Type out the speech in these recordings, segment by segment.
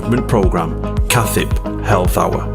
Improvement Programme, CAHN Health Hour.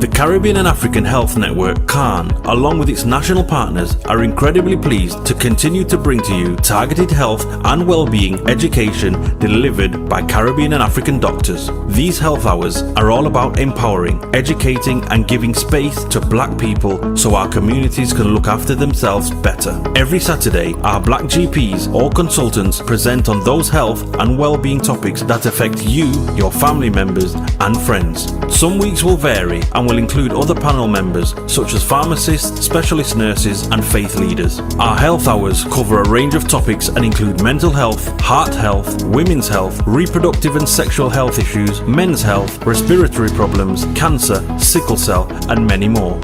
The Caribbean and African Health Network, CAHN, along with its national partners, are incredibly pleased to continue to bring to you targeted health and well-being education delivered by Caribbean and African doctors. These health hours are all about empowering, educating and giving space to Black people so our communities can look after themselves better. Every Saturday, our Black GPs or consultants present on those health and well-being topics that affect you, your family members and friends. Some weeks will vary and will include other panel members such as pharmacists, specialist nurses and faith leaders. Our health hours cover a range of topics and include mental health, heart health, women's health, reproductive and sexual health issues, men's health, respiratory problems, cancer, sickle cell and many more.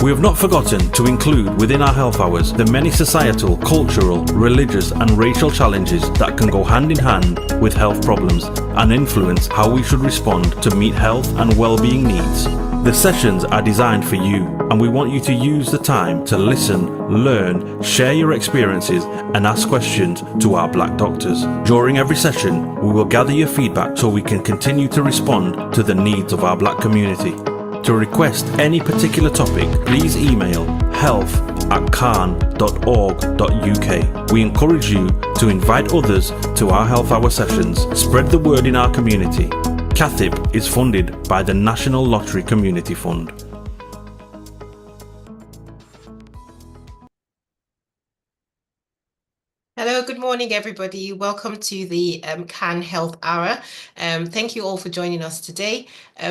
We have not forgotten to include within our health hours the many societal, cultural, religious and racial challenges that can go hand in hand with health problems and influence how we should respond to meet health and well-being needs. The sessions are designed for you and we want you to use the time to listen, learn, share your experiences and ask questions to our Black doctors. During every session, we will gather your feedback so we can continue to respond to the needs of our Black community. To request any particular topic, please email health@cahn.org.uk. We encourage you to invite others to our health hour sessions. Spread the word in our community. CAHN is funded by the National Lottery Community Fund. Hello, good morning, everybody. Welcome to the CAHN Health Hour. Thank you all for joining us today.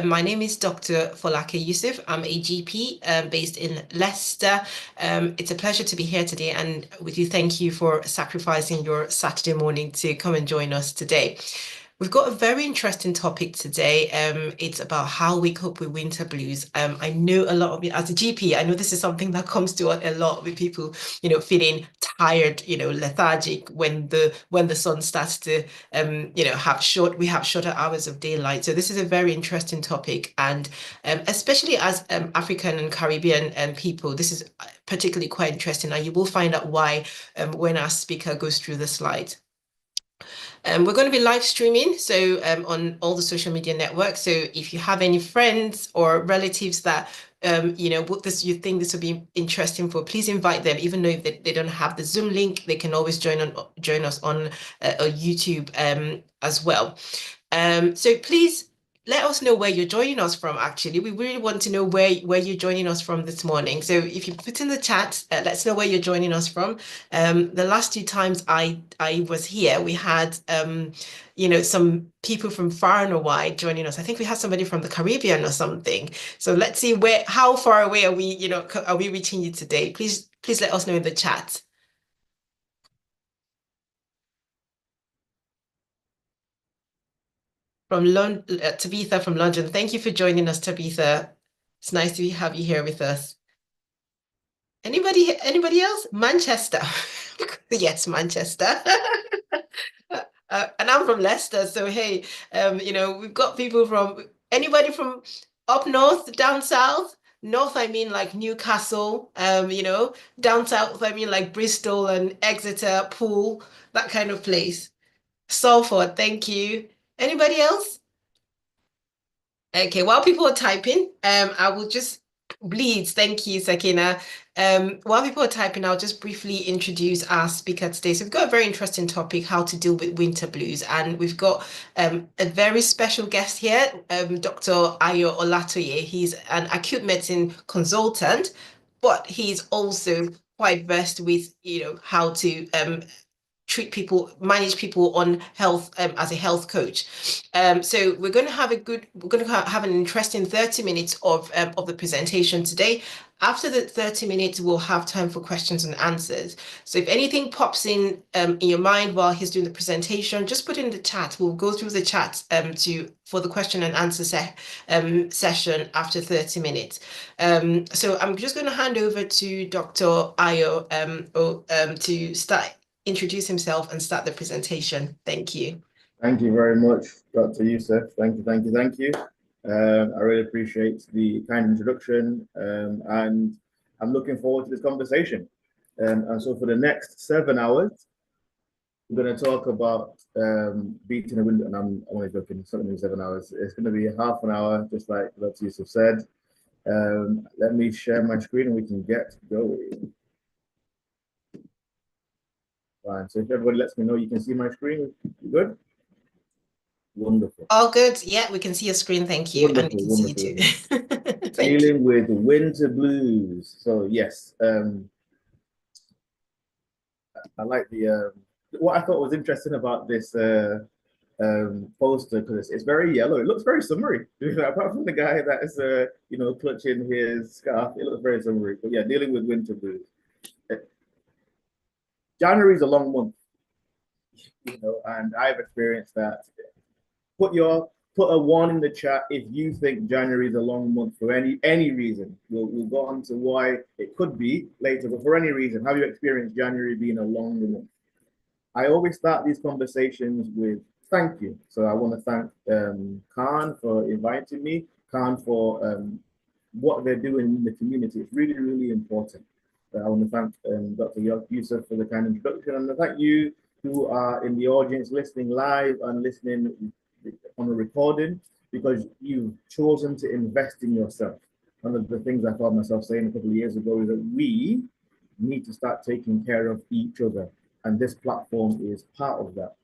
My name is Dr. Folake Yusuf. I'm a GP based in Leicester. It's a pleasure to be here today, and with you, thank you for sacrificing your Saturday morning to come and join us today. We've got a very interesting topic today. It's about how we cope with winter blues. I know a lot of you, as a GP, I know this is something that comes to a lot with people, feeling tired, lethargic when the sun starts to, we have shorter hours of daylight. So this is a very interesting topic, and especially as African and Caribbean people, this is particularly quite interesting, and you will find out why when our speaker goes through the slides. We're going to be live streaming, so on all the social media networks. So if you have any friends or relatives that you think this will be interesting for, please invite them. Even though they don't have the Zoom link, they can always join us on YouTube as well. So please let us know where you're joining us from. Actually, we really want to know where you're joining us from this morning. So if you put in the chat, let's know where you're joining us from. The last 2 times I was here, we had some people from far and wide joining us. I think we had somebody from the Caribbean or something. So let's see how far away are we reaching you today? Please let us know in the chat. From London, Tabitha from London. Thank you for joining us, Tabitha. It's nice to have you here with us. Anybody else? Manchester. Yes, Manchester. And I'm from Leicester, so hey, we've got people from anybody from up north, down south. North, I mean like Newcastle. Down south, I mean like Bristol and Exeter, Poole, that kind of place. Salford, thank you. Anybody else? Okay, while people are typing, I will just Bleeds, thank you, Sakina. While people are typing, I'll just briefly introduce our speaker today. So we've got a very interesting topic, how to deal with winter blues. And we've got a very special guest here, Dr. Ayo Olatoye. He's an acute medicine consultant, but he's also quite versed with, how to treat people, manage people on health as a health coach. So we're going to have an interesting 30 minutes of the presentation today. After the 30 minutes, we'll have time for questions and answers. So if anything pops in your mind while he's doing the presentation, just put it in the chat. We'll go through the chat for the question and answer session after 30 minutes. So I'm just going to hand over to Dr. Ayo to start introduce himself and start the presentation. Thank you. Thank you very much, Dr. Yusuf. Thank you. I really appreciate the kind introduction, and I'm looking forward to this conversation. And so for the next 7 hours, We're going to talk about beating a window, and I'm only joking, it's not going to be 7 hours. It's going to be half an hour, just like Dr. Yusuf said. Let me share my screen and we can get going. Fine. So if everybody lets me know you can see my screen, you good? Wonderful. All good. Yeah, we can see your screen. Thank you. Wonderful, And we can wonderful, see you too. Thank you. Dealing with winter blues. So yes, I like the what I thought was interesting about this poster, because it's very yellow. It looks very summery. Apart from the guy that is you know, clutching his scarf, it looks very summery. But yeah, dealing with winter blues. January is a long month, you know, and I've experienced that. Put a one in the chat if you think January is a long month for any reason. We'll go on to why it could be later, but for any reason, have you experienced January being a long month? I always start these conversations with thank you. So I want to thank CAHN for inviting me, CAHN for what they're doing in the community. It's really, really important. I want to thank Dr. Yusuf for the kind introduction, and I thank you who are in the audience listening live and listening on a recording, because you've chosen to invest in yourself. One of the things I found myself saying a couple of years ago is that we need to start taking care of each other, and this platform is part of that.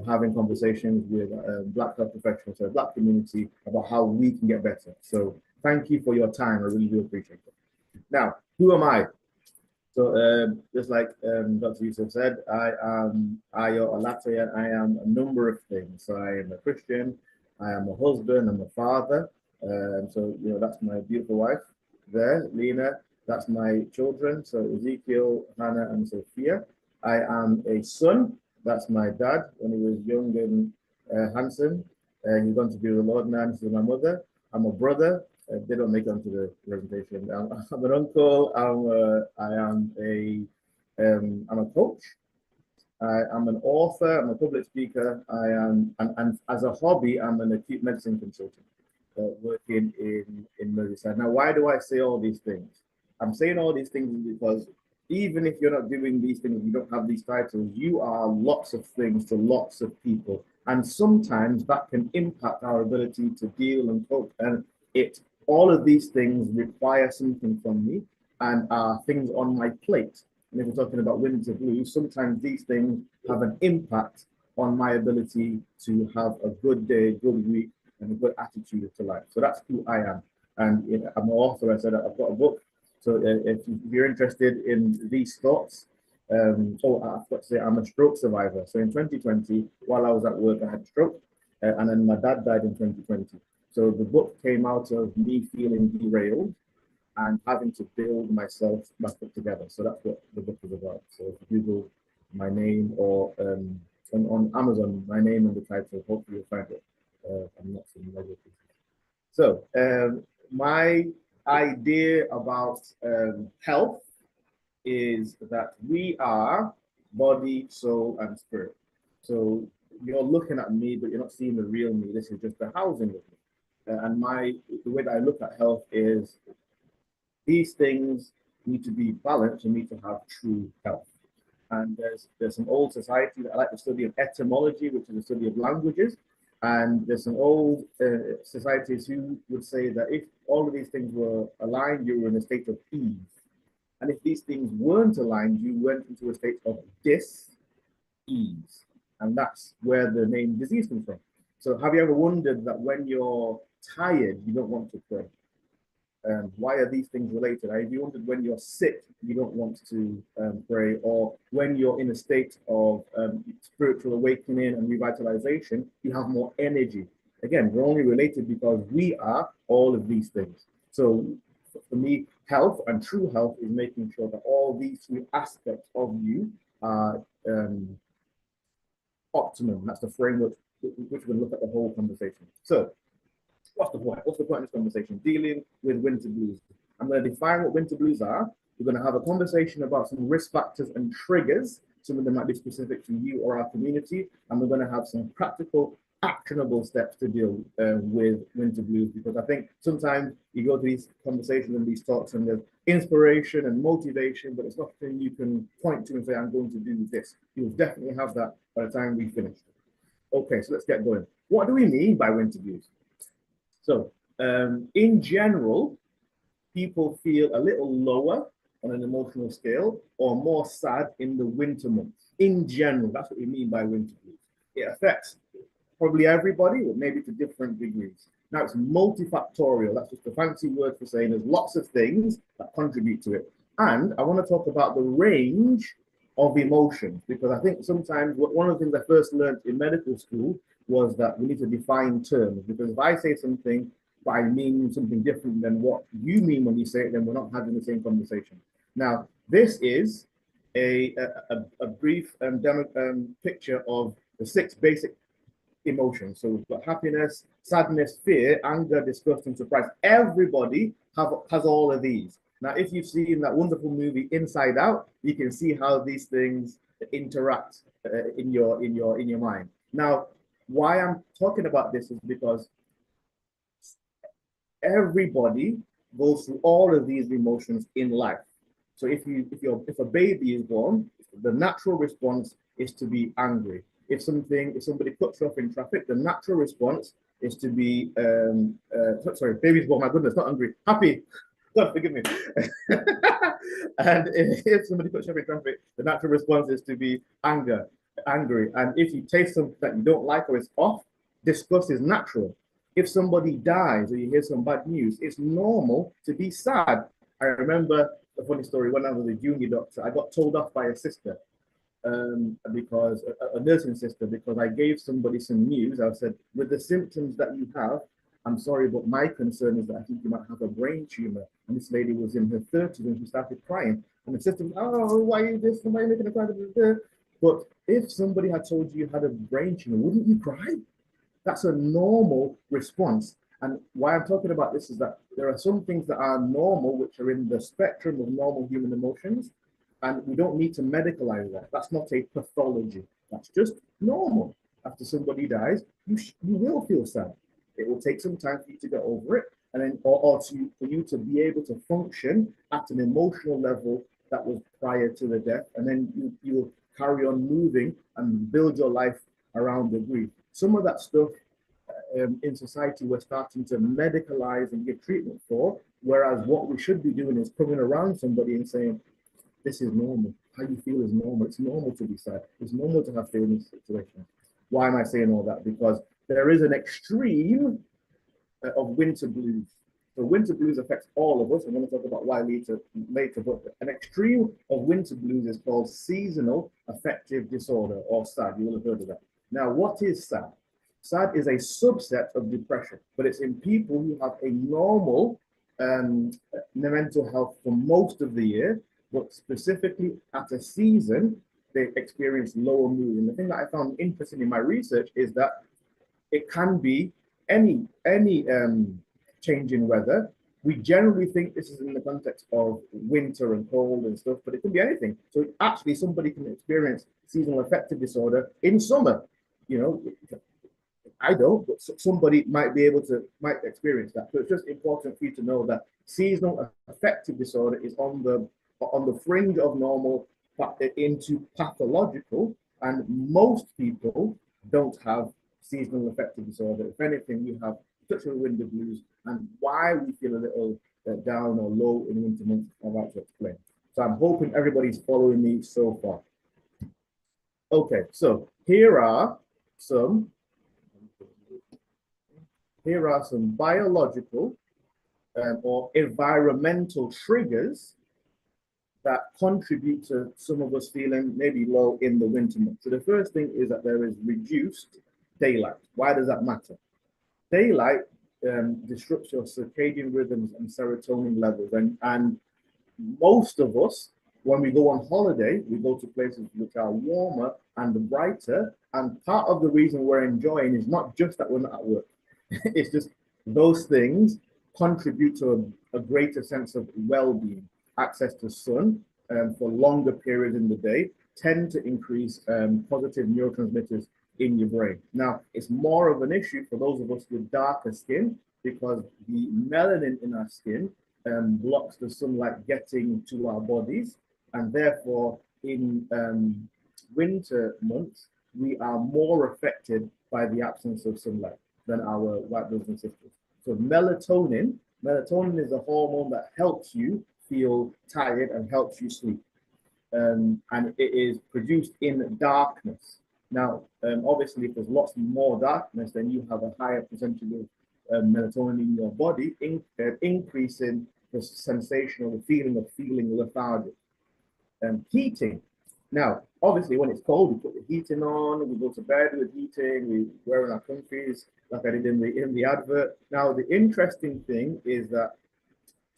Having conversations with Black health professionals, the Black community, about how we can get better. So thank you for your time. I really do appreciate it. Now, who am I? So just like Dr. Yusuf said, I am Ayo Alate, and I am a number of things. So I am a Christian, I am a husband, I'm a father. So, you know, that's my beautiful wife there, Lena. That's my children, so Ezekiel, Hannah, and Sophia. I am a son. That's my dad when he was young and handsome. He's gone to be with the Lord now. This is my mother. I'm a brother. They don't make it onto the presentation. I'm an uncle. I'm a coach. I'm an author. I'm a public speaker. And as a hobby, I'm an acute medicine consultant, working in Merseyside. Now, why do I say all these things? I'm saying all these things because even if you're not doing these things, you don't have these titles, you are lots of things to lots of people. And sometimes that can impact our ability to deal and cope. And all of these things require something from me and are things on my plate. And if we're talking about winter blues, sometimes these things have an impact on my ability to have a good day, good week, and a good attitude to life. So that's who I am. And I'm an author. I said I've got a book. So if you're interested in these thoughts, I forgot to say I'm a stroke survivor. So in 2020, while I was at work, I had a stroke, and then my dad died in 2020. So the book came out of me feeling derailed and having to build myself back up together. So that's what the book is about. So if you Google my name or on Amazon, my name and the title, hopefully you'll find it. I'm not seeing negative. So my idea about health is that we are body, soul, and spirit. So you're looking at me, but you're not seeing the real me. This is just the housing of me. And the way that I look at health is these things need to be balanced and need to have true health. And there's some old society that I like the study of etymology, which is the study of languages. And there's some old societies who would say that if all of these things were aligned, you were in a state of ease. And if these things weren't aligned, you went into a state of dis-ease. And that's where the name disease comes from. So have you ever wondered that when you're tired, you don't want to pray? Why are these things related? Have you wondered when you're sick, you don't want to pray? Or when you're in a state of spiritual awakening and revitalization, you have more energy. Again, we're only related because we are all of these things. So for me, health and true health is making sure that all these three aspects of you are optimum. That's the framework which we're going to look at the whole conversation. So what's the point? What's the point of this conversation? Dealing with winter blues. I'm going to define what winter blues are. We're going to have a conversation about some risk factors and triggers. Some of them might be specific to you or our community. And we're going to have some practical actionable steps to deal with winter blues, because I think sometimes you go to these conversations and these talks and there's inspiration and motivation, but it's nothing you can point to and say, I'm going to do this. You'll definitely have that by the time we finish. Okay, so let's get going. What do we mean by winter blues? So in general, people feel a little lower on an emotional scale or more sad in the winter months. In general, that's what we mean by winter blues. It affects probably everybody, but maybe to different degrees. Now it's multifactorial. That's just a fancy word for saying there's lots of things that contribute to it. And I want to talk about the range of emotions, because I think sometimes one of the things I first learned in medical school was that we need to define terms, because if I say something but I mean something different than what you mean when you say it, then we're not having the same conversation. Now, this is a brief picture of the 6 basic emotions. So we've got happiness, sadness, fear, anger, disgust, and surprise. Everybody has all of these. Now, if you've seen that wonderful movie Inside Out, you can see how these things interact in your mind. Now, why I'm talking about this is because everybody goes through all of these emotions in life. So if a baby is born, the natural response is to be angry. If somebody cuts you off in traffic, the natural response is to be sorry, baby's born, my goodness, not angry, happy. God forgive me. And if somebody cuts you off in traffic, the natural response is to be angry. And if you taste something that you don't like or it's off, disgust is natural. If somebody dies or you hear some bad news, it's normal to be sad. I remember a funny story. When I was a junior doctor, I got told off by a sister, because a nursing sister, because I gave somebody some news. I said, with the symptoms that you have, I'm sorry, but my concern is that I think you might have a brain tumor. And this lady was in her 30s and she started crying. And the sister was, oh, why are you this? Why are you making a cry? But if somebody had told you you had a brain tumor, wouldn't you cry? That's a normal response. And why I'm talking about this is that there are some things that are normal, which are in the spectrum of normal human emotions, and we don't need to medicalize that. That's not a pathology. That's just normal. After somebody dies, you will feel sad. It will take some time for you to get over it, and then for you to be able to function at an emotional level that was prior to the death, and then you will carry on moving and build your life around the grief. Some of that stuff in society we're starting to medicalize and give treatment for, whereas what we should be doing is coming around somebody and saying, this is normal. How you feel is normal. It's normal to be sad. It's normal to have feelings situations. Why am I saying all that? Because there is an extreme of winter blues. So winter blues affects all of us. I'm going to talk about why later, but an extreme of winter blues is called seasonal affective disorder, or SAD. You will have heard of that. Now, what is SAD? SAD is a subset of depression, but it's in people who have a normal mental health for most of the year, but specifically at a season, they experience lower mood. And the thing that I found interesting in my research is that it can be any change in weather. We generally think this is in the context of winter and cold and stuff, but it can be anything. So actually, somebody can experience seasonal affective disorder in summer. You know, I don't, but somebody might experience that. So it's just important for you to know that seasonal affective disorder is on the fringe of normal into pathological, and most people don't have seasonal affective disorder. If anything, we have touch of the winter blues, and why we feel a little down or low in winter months, I'm about to explain. So I'm hoping everybody's following me so far. Okay, so here are some biological or environmental triggers that contribute to some of us feeling maybe low in the winter months. So the first thing is that there is reduced daylight. Why does that matter? Daylight disrupts your circadian rhythms and serotonin levels. And most of us, when we go on holiday, we go to places which are warmer and brighter. And part of the reason we're enjoying is not just that we're not at work. It's just those things contribute to a greater sense of well-being. Access to sun for longer periods in the day tend to increase positive neurotransmitters in your brain. Now, it's more of an issue for those of us with darker skin because the melanin in our skin blocks the sunlight getting to our bodies, and therefore in winter months, we are more affected by the absence of sunlight than our white brothers and sisters. So melatonin is a hormone that helps you feel tired and helps you sleep. And it is produced in darkness. Now, obviously, if there's lots more darkness, then you have a higher percentage of melatonin in your body, increasing the sensation or the feeling of feeling lethargic. Heating. Now, obviously, when it's cold, we put the heating on, we go to bed with heating, we wearing our comfies, like I did in the advert. Now, the interesting thing is that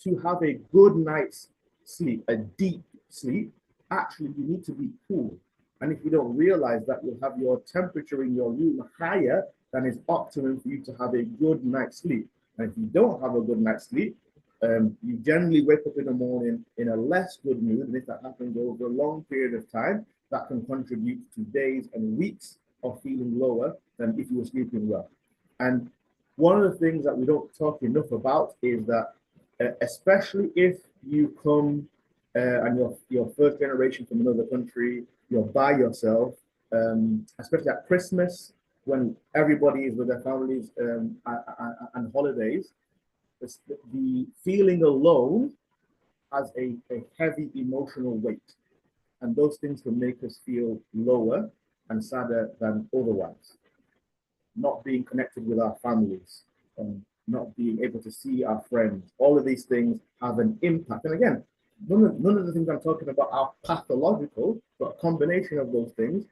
to have a good night's sleep, a deep sleep, actually you need to be cool. And if you don't realize that, you'll have your temperature in your room higher than is optimum for you to have a good night's sleep. And if you don't have a good night's sleep, you generally wake up in the morning in a less good mood. And if that happens over a long period of time, that can contribute to days and weeks of feeling lower than if you were sleeping well. And one of the things that we don't talk enough about is that especially if you come and you're first generation from another country, you're by yourself, especially at Christmas when everybody is with their families and holidays, the feeling alone has a heavy emotional weight, and those things can make us feel lower and sadder than otherwise. Not being connected with our families, not being able to see our friends, all of these things have an impact. And again, none of the things I'm talking about are pathological, but a combination of those things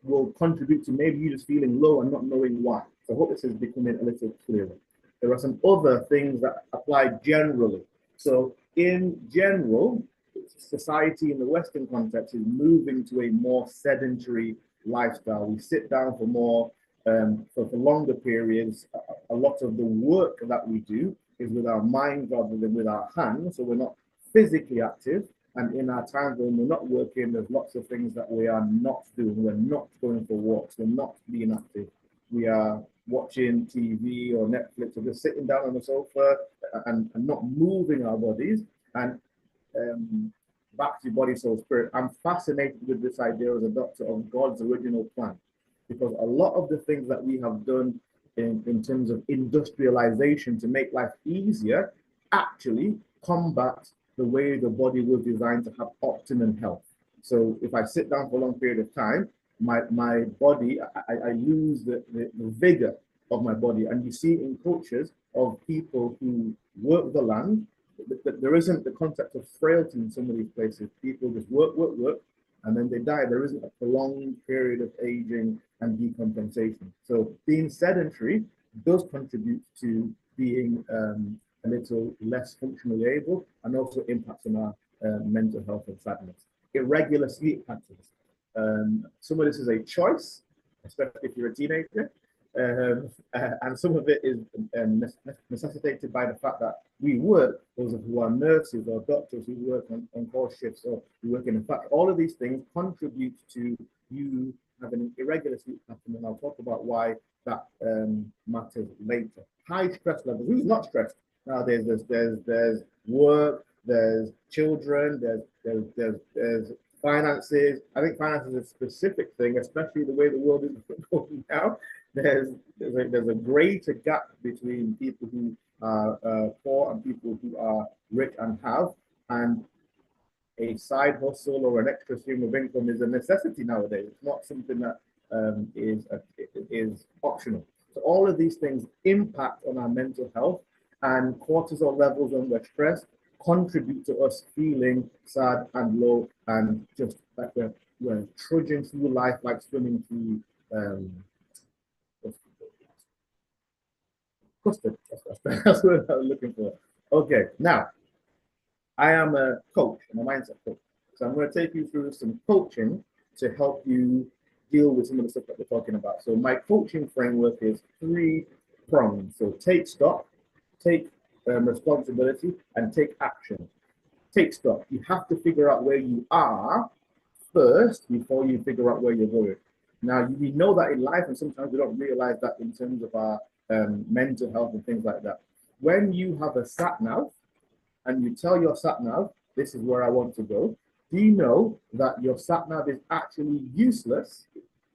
will contribute to maybe you just feeling low and not knowing why. So I hope this is becoming a little clearer. There are some other things that apply generally. So in general, society in the Western context is moving to a more sedentary lifestyle. We sit down for more, for longer periods. A lot of the work that we do is with our mind rather than with our hands. So we're not physically active. And in our times when we're not working, there's lots of things that we are not doing. We're not going for walks. We're not being active. We are watching TV or Netflix or just sitting down on the sofa and not moving our bodies. And back to body, soul, spirit. I'm fascinated with this idea as a doctor of God's original plan, because a lot of the things that we have done in terms of industrialization to make life easier actually combat the way the body was designed to have optimum health. So if I sit down for a long period of time, my body, I lose the vigor of my body. And you see in cultures of people who work the land, there isn't the concept of frailty in some of these places. People just work, and then they die. There isn't a prolonged period of aging and decompensation. So being sedentary does contribute to being a little less functionally able, and also impacts on our mental health and sadness. Irregular sleep patterns. Some of this is a choice, especially if you're a teenager, and some of it is necessitated by the fact that we work, those who are nurses or doctors who work on call shifts or who work in a factory. All of these things contribute to you having an irregular sleep pattern, and I'll talk about why that matters later. High stress levels. Who's not stressed? Now there's work, there's children, there's finances. I think finances is a specific thing, especially the way the world is going now. There's a greater gap between people who are poor and people who are rich and have, and a side hustle or an extra stream of income is a necessity nowadays. It's not something that is optional. So all of these things impact on our mental health, and cortisol levels when we're stressed contribute to us feeling sad and low, and just like we're trudging through life like swimming through custard. That's what I was looking for. Okay, now I am a coach, I'm a mindset coach. So I'm going to take you through some coaching to help you deal with some of the stuff that we're talking about. So my coaching framework is 3 prongs. So take stock, take responsibility, and take action. Take stock. You have to figure out where you are first before you figure out where you're going. Now, we know that in life, and sometimes we don't realize that in terms of our mental health and things like that. When you have a sat nav and you tell your sat nav, this is where I want to go, do you know that your sat nav is actually useless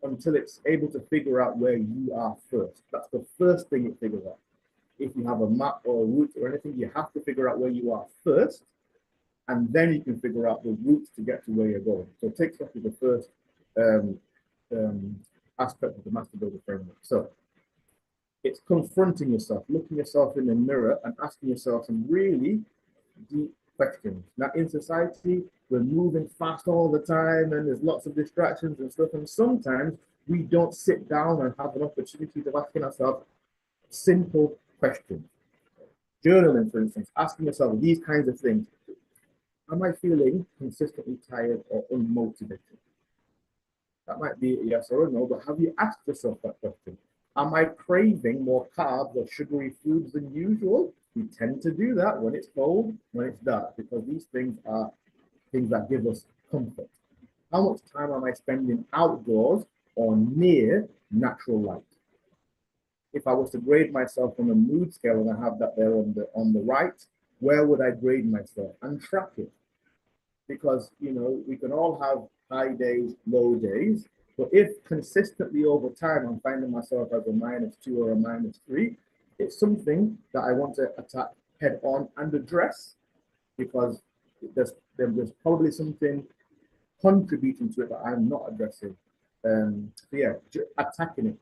until it's able to figure out where you are first? That's the first thing it figures out. If you have a map or a route or anything, you have to figure out where you are first, and then you can figure out the route to get to where you're going. So it takes us to the first aspect of the master builder framework. So it's confronting yourself, looking yourself in the mirror and asking yourself some really deep questions. Now, in society, we're moving fast all the time and there's lots of distractions and stuff. And sometimes we don't sit down and have an opportunity of asking ourselves simple questions. Journaling, for instance, asking yourself these kinds of things. Am I feeling consistently tired or unmotivated? That might be a yes or a no, but have you asked yourself that question? Am I craving more carbs or sugary foods than usual? We tend to do that when it's cold, when it's dark, because these things are things that give us comfort. How much time am I spending outdoors or near natural light? If I was to grade myself on a mood scale, and I have that there on the right, where would I grade myself? And track it. Because, you know, we can all have high days, low days, but if consistently over time I'm finding myself as a -2 or a -3, it's something that I want to attack head on and address, because there's probably something contributing to it that I'm not addressing. So yeah, attacking it,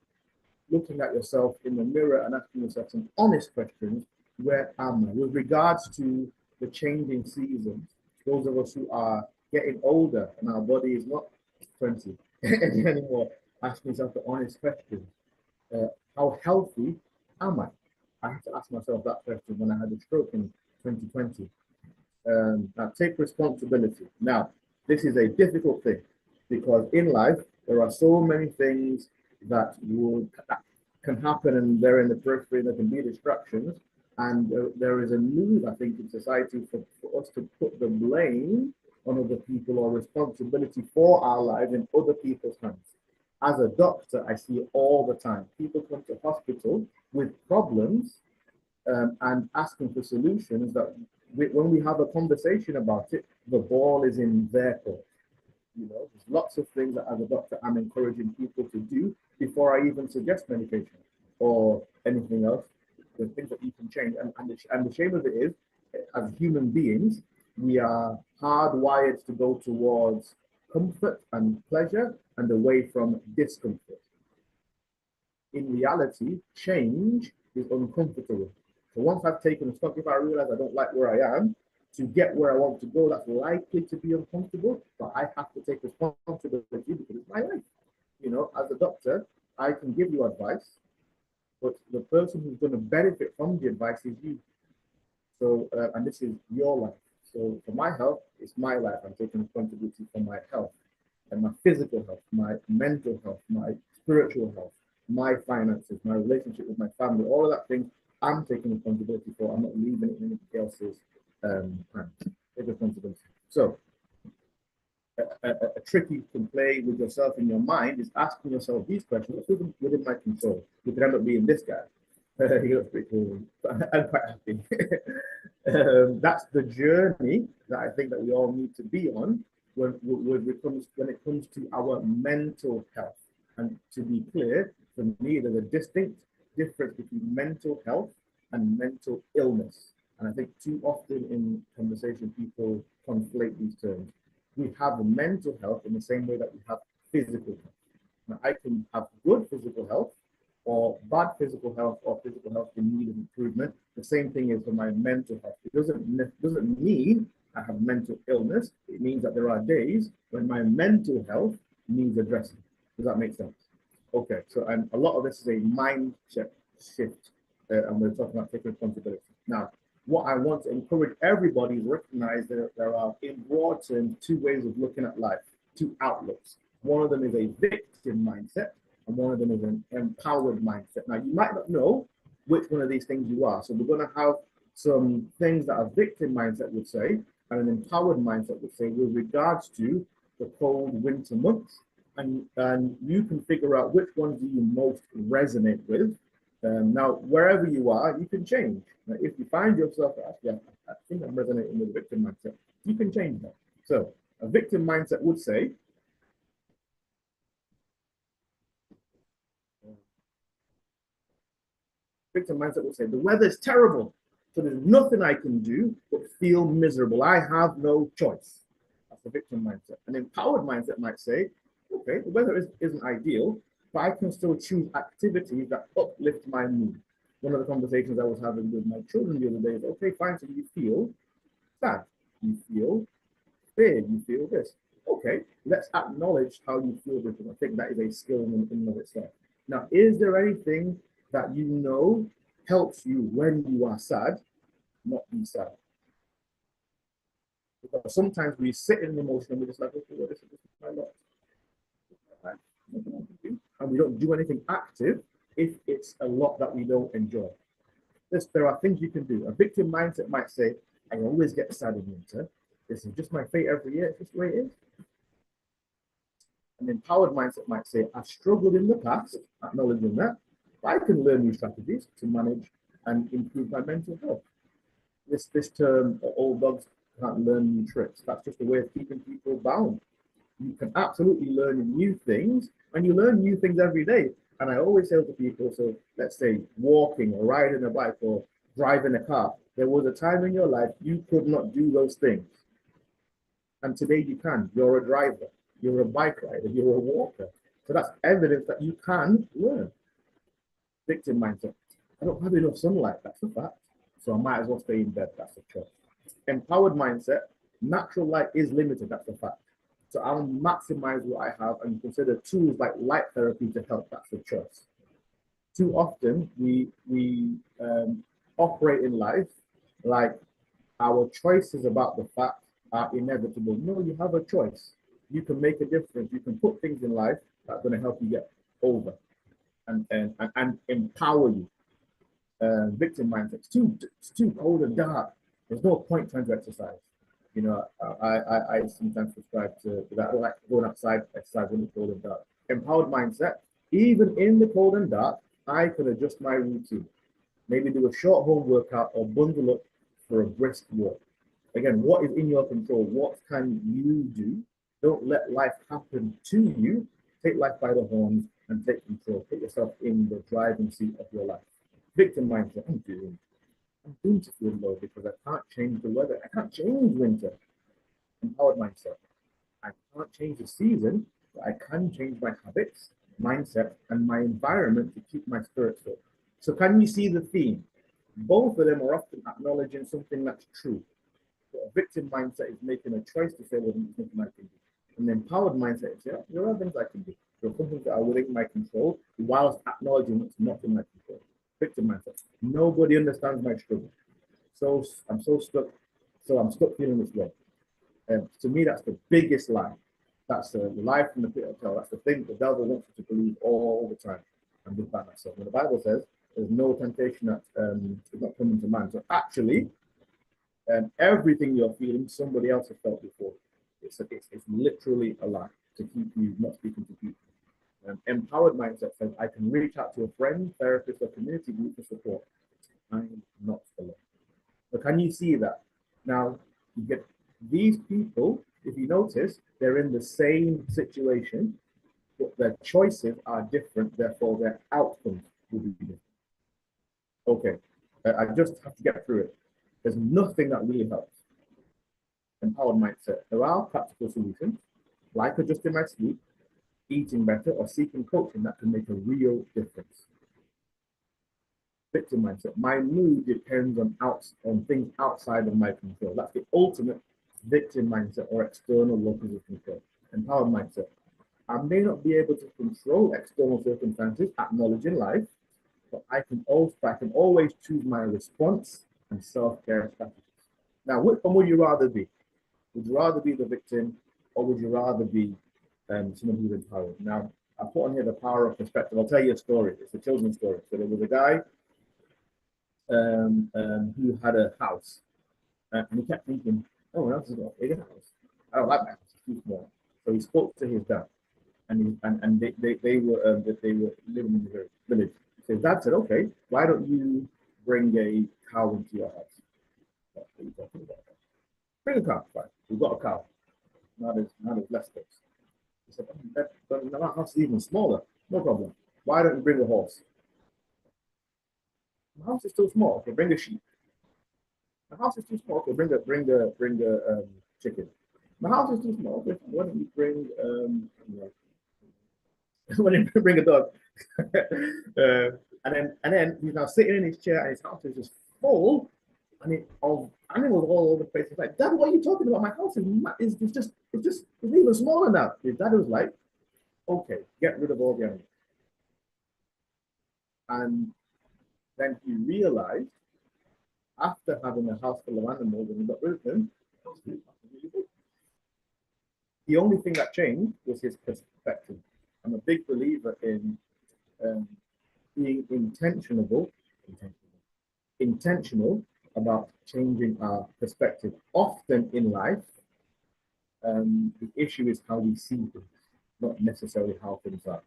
looking at yourself in the mirror and asking yourself some honest questions. Where am I? With regards to the changing seasons, those of us who are getting older and our body is not 20 anymore, asking yourself the honest question. How healthy am I? I had to ask myself that question when I had a stroke in 2020. Now, take responsibility. Now, this is a difficult thing because in life, there are so many things that can happen and they're in the periphery, there can be distractions. And there is a move, I think, in society for us to put the blame on other people or responsibility for our lives in other people's hands. As a doctor, I see it all the time. People come to hospital with problems and asking for solutions that when we have a conversation about it, the ball is in their court. You know, there's lots of things that as a doctor I'm encouraging people to do before I even suggest medication or anything else. The things that you can change. And the shame of it is, as human beings, we are hardwired to go towards comfort and pleasure and away from discomfort. In reality, change is uncomfortable. So once I've taken a stock, if I realize I don't like where I am, to get where I want to go, that's likely to be uncomfortable, but I have to take responsibility because it's my life. You know, as a doctor, I can give you advice, but the person who's going to benefit from the advice is you. So, and this is your life. So for my health, it's my life. I'm taking responsibility for my health and my physical health, my mental health, my spiritual health, my finances, my relationship with my family, all of that thing I'm taking responsibility for. I'm not leaving it in anybody else's hands. Take responsibility. So a trick you can play with yourself in your mind is asking yourself these questions. What's within my control? You could end up being this guy. He looks pretty cool. I'm quite happy. That's the journey that I think that we all need to be on when it comes to our mental health. And to be clear, for me, there's a distinct difference between mental health and mental illness. And I think too often in conversation, people conflate these terms. We have mental health in the same way that we have physical health. Now, I can have good physical health or bad physical health or physical health in need of improvement. The same thing is for my mental health. It doesn't mean I have mental illness. It means that there are days when my mental health needs addressing. Does that make sense? Okay, so and a lot of this is a mindset shift, and we're talking about taking responsibility. Now, what I want to encourage everybody to recognize that there are, in broad terms, two ways of looking at life, two outlooks. One of them is a victim mindset, and one of them is an empowered mindset. Now, you might not know which one of these things you are. So we're going to have some things that a victim mindset would say, and an empowered mindset would say with regards to the cold winter months. and you can figure out which ones do you most resonate with. Now, wherever you are, you can change. Now, if you find yourself, actually, I think I'm resonating with the victim mindset, you can change that. So a victim mindset would say, the weather's terrible, so there's nothing I can do but feel miserable. I have no choice. That's the victim mindset. An empowered mindset might say, okay, the weather isn't ideal, but I can still choose activities that uplift my mood. One of the conversations I was having with my children the other day is, okay, fine, so you feel sad, you feel fear, you feel this. Okay, let's acknowledge how you feel different. I think that is a skill in and of itself. Now, is there anything that you know helps you when you are sad, not be sad? Because sometimes we sit in an emotion and we're just like, okay, well, this is my lot. And we don't do anything active if it's a lot that we don't enjoy. There are things you can do. A victim mindset might say, I always get sad in winter. This is just my fate every year. It's just the way it is. An empowered mindset might say, I've struggled in the past, acknowledging that, but I can learn new strategies to manage and improve my mental health. This term, old dogs can't learn new tricks. That's just a way of keeping people bound. You can absolutely learn new things, and you learn new things every day. And I always tell to people, so let's say walking or riding a bike or driving a car, there was a time in your life you could not do those things. And today you can. You're a driver, you're a bike rider, you're a walker. So that's evidence that you can learn. Victim mindset. I don't have enough sunlight, that's a fact. So I might as well stay in bed, that's a choice. Empowered mindset, natural light is limited, that's a fact. So I'll maximize what I have and consider tools like light therapy to help, that's a choice. Too often we operate in life like our choices about the fact are inevitable. No, you have a choice. You can make a difference. You can put things in life that are going to help you get over and empower you. Victim mindset. It's too cold and dark. There's no point trying to exercise. You know, I sometimes subscribe to that. I don't like going outside, exercise when it's cold and dark. Empowered mindset. Even in the cold and dark, I can adjust my routine. Maybe do a short home workout or bundle up for a brisk walk. Again, what is in your control? What can you do? Don't let life happen to you. Take life by the horns and take control. Put yourself in the driving seat of your life. Victim mindset. I'm doomed to feel low because I can't change the weather. I can't change winter. Empowered mindset. I can't change the season, but I can change my habits, mindset, and my environment to keep my spirits up. So can you see the theme? Both of them are often acknowledging something that's true. A victim mindset is making a choice to say, well, there's nothing I can do. An empowered mindset is, yeah, there are things I can do. There are things that are within my control, whilst acknowledging what's not in my control. Victim mindset. Nobody understands my struggle. So I'm so stuck. So I'm stuck feeling this way. And to me, that's the biggest lie. That's the lie from the pit of hell. That's the thing the devil wants you to believe all the time. I'm just by myself. When the Bible says there's no temptation that is not coming to man. So actually, everything you're feeling, somebody else has felt before. It's literally a lie to keep you not speaking to people. Empowered mindset says I can reach out to a friend, therapist, or community group for support. I'm not alone. But can you see that? Now, you get these people, if you notice, they're in the same situation, but their choices are different, therefore their outcomes will be different. Okay, I just have to get through it. There's nothing that really helps. Empowered mindset. There are practical solutions, like adjusting my sleep, eating better, or seeking coaching that can make a real difference. Victim mindset. My mood depends on things outside of my control. That's the ultimate victim mindset or external locus of control. Empowered mindset. I may not be able to control external circumstances, acknowledging life, but I can always choose my response and self-care strategies. Now, which one would you rather be? Would you rather be the victim, or would you rather be someone who's empowered? Now, I put on here the power of perspective. I'll tell you a story. It's a children's story. So there was a guy who had a house, and he kept thinking, "Oh, else has got a bigger house. I don't like my house; it's too small." So he spoke to his dad, and they were living in the village. So Dad said, okay, why don't you bring a cow into your house? That's what you're talking about. Bring a cow, fine. We've got a cow. Now there's less space. He said, but my house is even smaller. No problem. Why don't you bring a horse? My house is still small. Okay, bring a sheep. My house is too small. Okay, bring a chicken. My house is too small. Okay, why don't you bring why don't you bring a dog? And then he's now sitting in his chair and his house is just full of animals all over the place. He's like, Dad, what are you talking about? My house is it's even smaller now. His dad was like, okay, get rid of all the animals. And then he realized, after having a house full of animals and he got rid of them, the only thing that changed was his perspective. I'm a big believer in being intentional about changing our perspective. Often in life, the issue is how we see things, not necessarily how things are.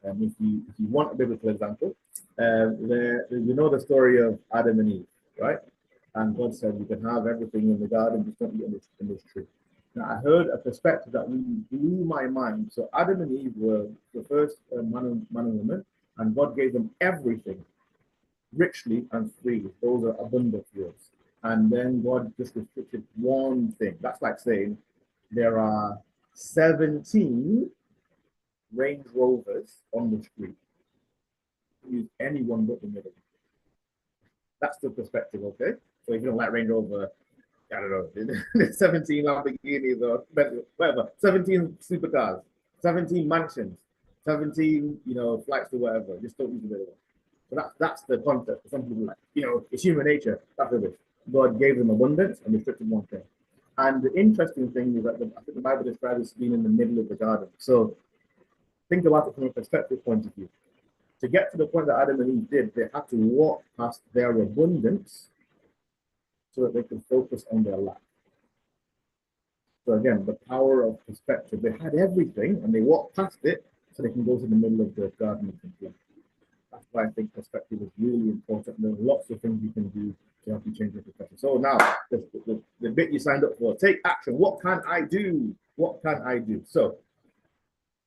If you want a biblical example, you know the story of Adam and Eve, right? And God said, you can have everything in the garden, just don't eat in this tree. Now, I heard a perspective that really blew my mind. So Adam and Eve were the first man and woman, and God gave them everything, richly and freely. Those are abundant words. And then God just restricted one thing. That's like saying there are 17 Range Rovers on the street. Use any one but the middle. That's the perspective, okay? So if you don't like Range Rover, I don't know, 17 Lamborghinis or whatever, 17 supercars, 17 mansions, 17, flights to whatever. Just don't use the middle one. So that's the concept. Some people like, it's human nature. That's rubbish. God gave them abundance and restricted one thing. And the interesting thing is that I think the Bible describes being in the middle of the garden. So think about it from a perspective point of view. To get to the point that Adam and Eve did, they had to walk past their abundance so that they could focus on their lack. So again, the power of perspective. They had everything and they walked past it so they can go to the middle of the garden and complain. That's why I think perspective is really important. There's lots of things you can do to help you change your perspective. So now, the bit you signed up for, take action. What can I do? What can I do? So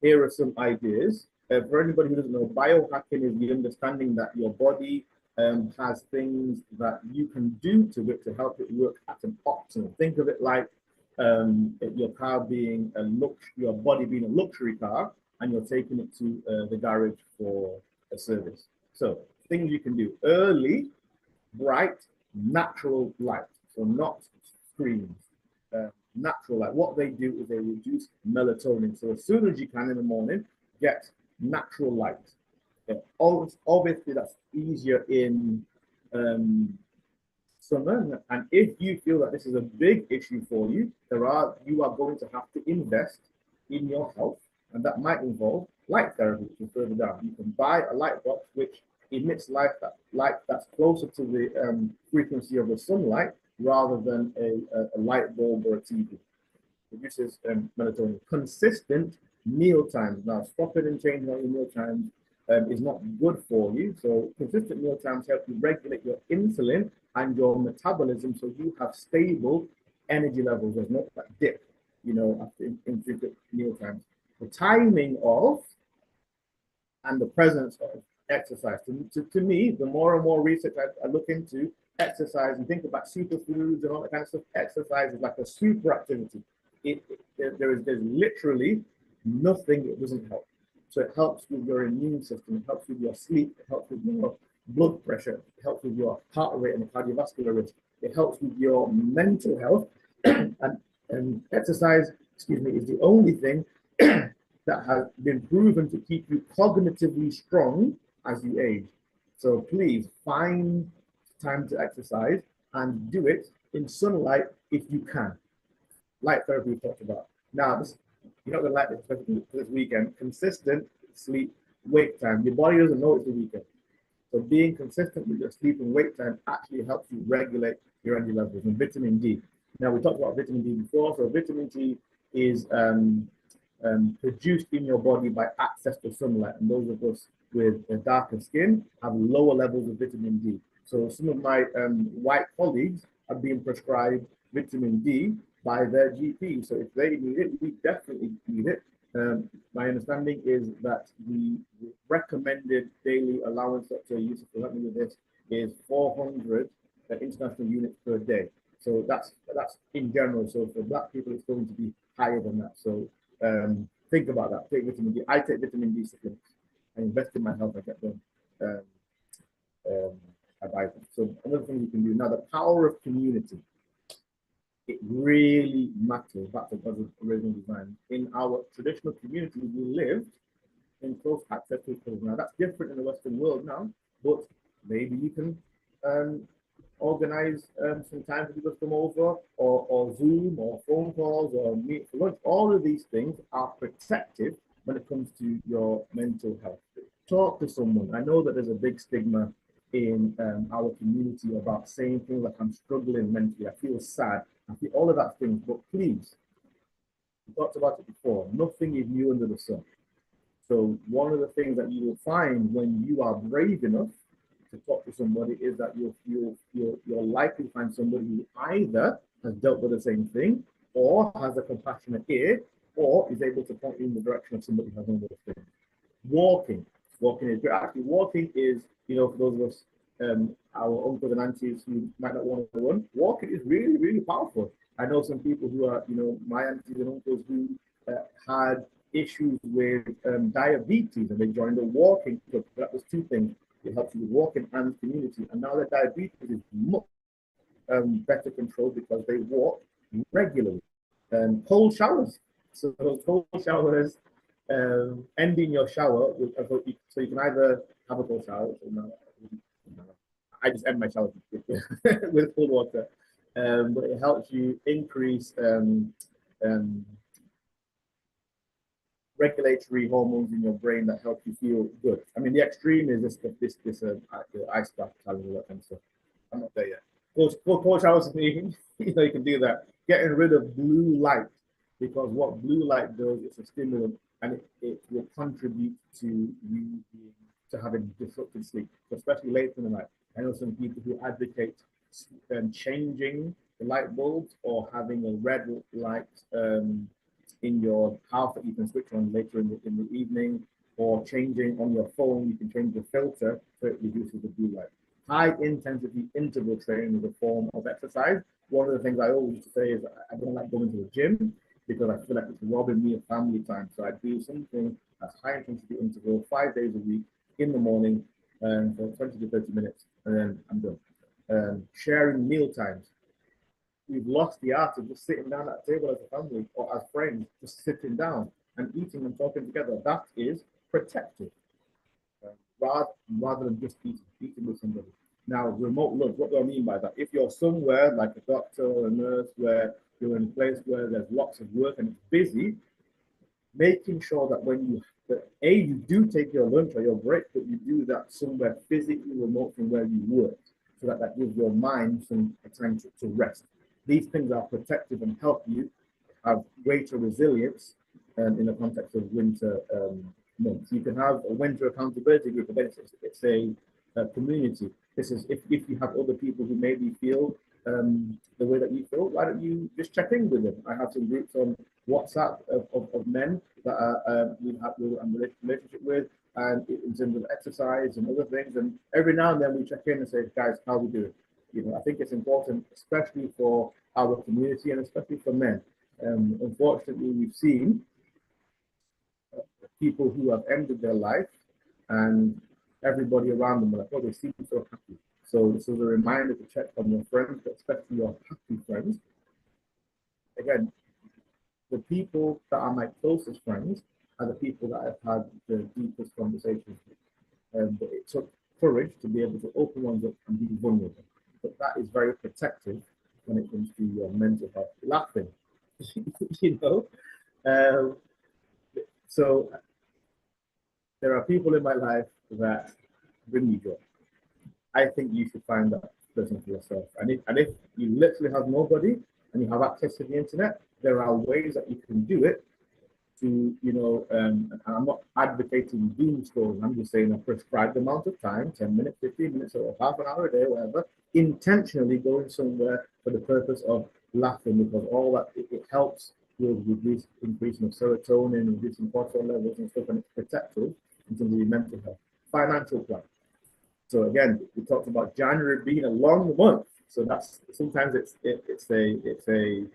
here are some ideas. For anybody who doesn't know, biohacking is the understanding that your body has things that you can do to it to help it work at an optimum. Think of it like your car being your body being a luxury car, and you're taking it to the garage for a service. So things you can do: early, bright, natural light. So not screens. Natural light. What they do is they reduce melatonin. So as soon as you can in the morning, get natural light. Obviously, that's easier in summer. And if you feel that this is a big issue for you, you are going to have to invest in your health, and that might involve light therapy, which is further down. You can buy a light box which emits light that's closer to the frequency of the sunlight rather than a light bulb or a TV. Reduces melatonin. Consistent meal times. Now, stopping and changing all your meal times is not good for you. So consistent meal times help you regulate your insulin and your metabolism, so you have stable energy levels. There's not that dip, after infrequent meal times. The timing of and the presence of exercise. To me, the more and more research I look into exercise and think about superfoods and all that kind of stuff, exercise is like a super activity. There's literally nothing it doesn't help. So it helps with your immune system, it helps with your sleep, it helps with your blood pressure, it helps with your heart rate and cardiovascular risk, it helps with your mental health, and exercise, is the only thing that has been proven to keep you cognitively strong as you age. So please find time to exercise and do it in sunlight if you can. Light therapy we talked about. Now, you're not going to like this, especially this weekend. Consistent sleep, wake time. Your body doesn't know it's the weekend. So being consistent with your sleep and wake time actually helps you regulate your energy levels. And vitamin D. Now, we talked about vitamin D before. So vitamin D is produced in your body by access to sunlight. And those of us with a darker skin have lower levels of vitamin D. So some of my white colleagues are being prescribed vitamin D by their GP. So if they need it, we definitely need it. My understanding is that the recommended daily allowance, Dr. Yusuf will help me with this, is 400 international units per day. So that's in general. So for Black people, it's going to be higher than that. So think about that. Take vitamin D. I take vitamin D supplements. I invest in my health. I get them. I buy them. So another thing you can do now, the power of community. It really matters. Back to God's original design. In our traditional communities, we lived in close access to each other. Now that's different in the Western world now, but maybe you can organize some time for people to come over, or Zoom, or phone calls, or meet for lunch. All of these things are protective when it comes to your mental health. Talk to someone. I know that there's a big stigma in our community about saying things like, I'm struggling mentally, I feel sad, I feel all of that things, but please, we talked about it before, nothing is new under the sun. So one of the things that you will find when you are brave enough to talk to somebody is that you're likely to find somebody who either has dealt with the same thing, or has a compassionate ear, or is able to point you in the direction of somebody who has done those things. Walking is great. Actually, walking is, for those of us, our uncles and aunties who might not want to run, walking is really, really powerful. I know some people who are, my aunties and uncles who had issues with diabetes, and they joined a walking club. That was two things. It helps you with walking and community. And now their diabetes is much better controlled because they walk regularly. Cold showers. So those cold showers, ending your shower with, so you can either have a cold shower. I just end my shower with cold water, but it helps you increase regulatory hormones in your brain that help you feel good. I mean, the extreme is this ice bath challenge, all that kind of stuff. I'm not there yet. Cold showers, you can do that. Getting rid of blue light, because what blue light does is a stimulant, and it will contribute to you having disrupted sleep, especially late in the night. I know some people who advocate changing the light bulbs or having a red light in your house that you can switch on later in the evening, or changing on your phone. You can change the filter so it reduces the blue light. High intensity interval training is a form of exercise. One of the things I always say is I don't like going to the gym because I feel like it's robbing me of family time. So I do something that's high intensity interval 5 days a week in the morning for 20 to 30 minutes, and then I'm done. Sharing meal times. We've lost the art of just sitting down at a table as a family or as friends, just sitting down and eating and talking together. That is protective, rather than just eating with somebody. Now, remote lunch, what do I mean by that? If you're somewhere like a doctor or a nurse where you're in a place where there's lots of work and it's busy, making sure that you do take your lunch or your break, but you do that somewhere physically remote from where you work, so that gives your mind some time to rest. These things are protective and help you have greater resilience in the context of winter months. You can have a winter accountability group, but it's a community. This is if you have other people who maybe feel the way that you feel, why don't you just check in with them? I have some groups on WhatsApp of men that I'm in relationship with, and in terms of exercise and other things. And every now and then we check in and say, guys, how we doing? I think it's important, especially for our community and especially for men. Unfortunately, we've seen people who have ended their life, and everybody around them are like, oh, they seem so happy. So this is a reminder to check on your friends, but especially your happy friends. Again, the people that are my closest friends are the people that I've had the deepest conversations with. But it took courage to be able to open ones up and be vulnerable. But that is very protective when it comes to your mental health. Laughing, So there are people in my life that bring me joy. I think you should find that person for yourself. And if you literally have nobody and you have access to the internet, there are ways that you can do it to, and I'm not advocating doom scrolling. I'm just saying a prescribed amount of time, 10 minutes, 15 minutes, or half an hour a day, whatever, intentionally going somewhere for the purpose of laughing, because all that, it helps with increasing of serotonin, reducing cortisol levels and stuff, and it's protective in terms of your mental health. Financial plan. So again, we talked about January being a long month. So that's sometimes it's a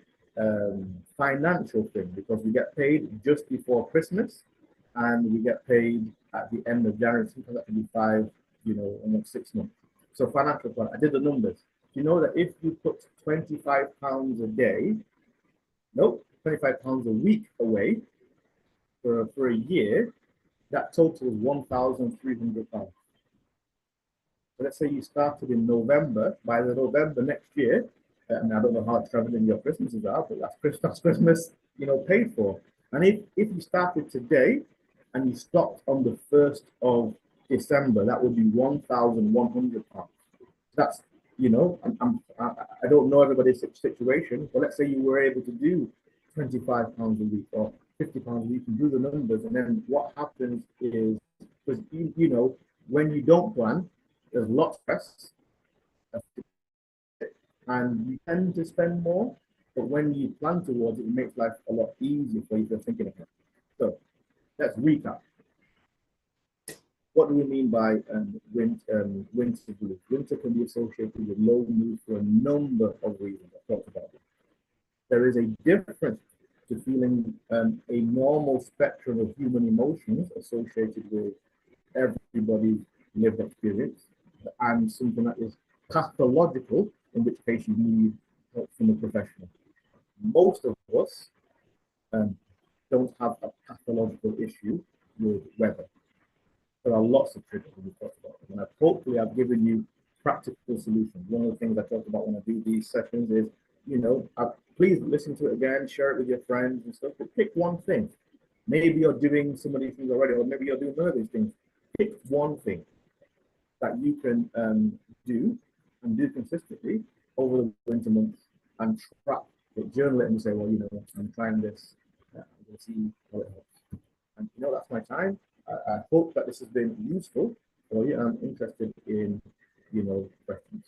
financial thing, because we get paid just before Christmas and we get paid at the end of January. Sometimes that can be 5, almost 6 months. So financial plan. I did the numbers. You know that if you put £25 a day, nope, £25 a week away for a year, that totals £1,300. So let's say you started in November. By the November next year, and I don't know how traveling your Christmases are, but that's Christmas, paid for. And if you started today and you stopped on the 1st of December, that would be £1,100. That's, I don't know everybody's situation, but let's say you were able to do £25 a week or £50 a week, and do the numbers. And then what happens is, because when you don't plan, there's lots of stress, and you tend to spend more. But when you plan towards it, it makes life a lot easier for you to thinking ahead. So let's recap. What do we mean by winter blues? Winter can be associated with low mood for a number of reasons. I talked about it. There is a difference to feeling a normal spectrum of human emotions associated with everybody's lived experience, and something that is pathological, in which case you need help from a professional. Most of us don't have a pathological issue with weather. There are lots of triggers we talked about, and hopefully I've given you practical solutions. One of the things I talk about when I do these sessions is, please listen to it again, share it with your friends and stuff, but pick one thing. Maybe you're doing some of these things already, or maybe you're doing none of these things. Pick one thing that you can do and do consistently over the winter months, and track it, journal it, and say, well, I'm trying this, I'm going to see how it helps. And that's my time. I hope that this has been useful for you. I'm interested in, questions.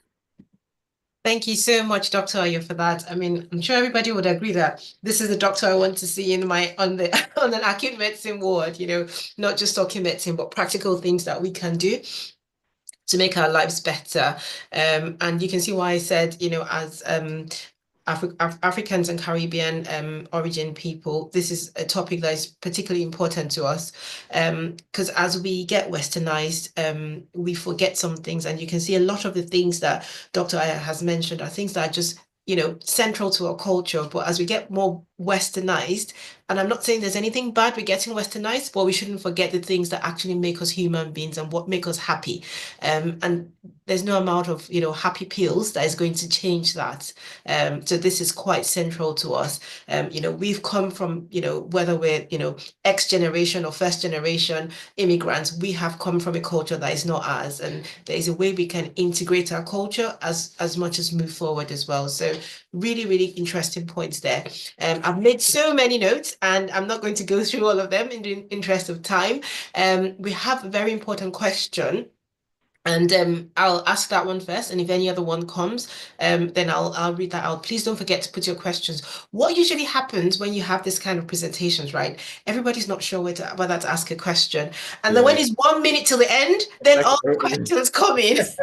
Thank you so much, Dr. Ayo, for that. I mean, I'm sure everybody would agree that this is the doctor I want to see on an acute medicine ward, not just talking medicine, but practical things that we can do to make our lives better. And you can see why I said, as Africans and Caribbean origin people, this is a topic that is particularly important to us, because as we get westernized, we forget some things, and you can see a lot of the things that Dr. Aya has mentioned are things that are just central to our culture. But as we get more westernized, and I'm not saying there's anything bad with getting westernized, but we shouldn't forget the things that actually make us human beings and what make us happy. And there's no amount of happy pills that is going to change that. So this is quite central to us. We've come from whether we're X generation or first generation immigrants, we have come from a culture that is not ours, and there is a way we can integrate our culture as much as move forward as well. So really, really interesting points there. I've made so many notes, and I'm not going to go through all of them in the interest of time. We have a very important question, and I'll ask that one first, and if any other one comes, then I'll read that out. Please don't forget to put your questions. What usually happens when you have this kind of presentations, right? Everybody's not sure whether to ask a question. And then when it's 1 minute till the end, then all the questions come in. So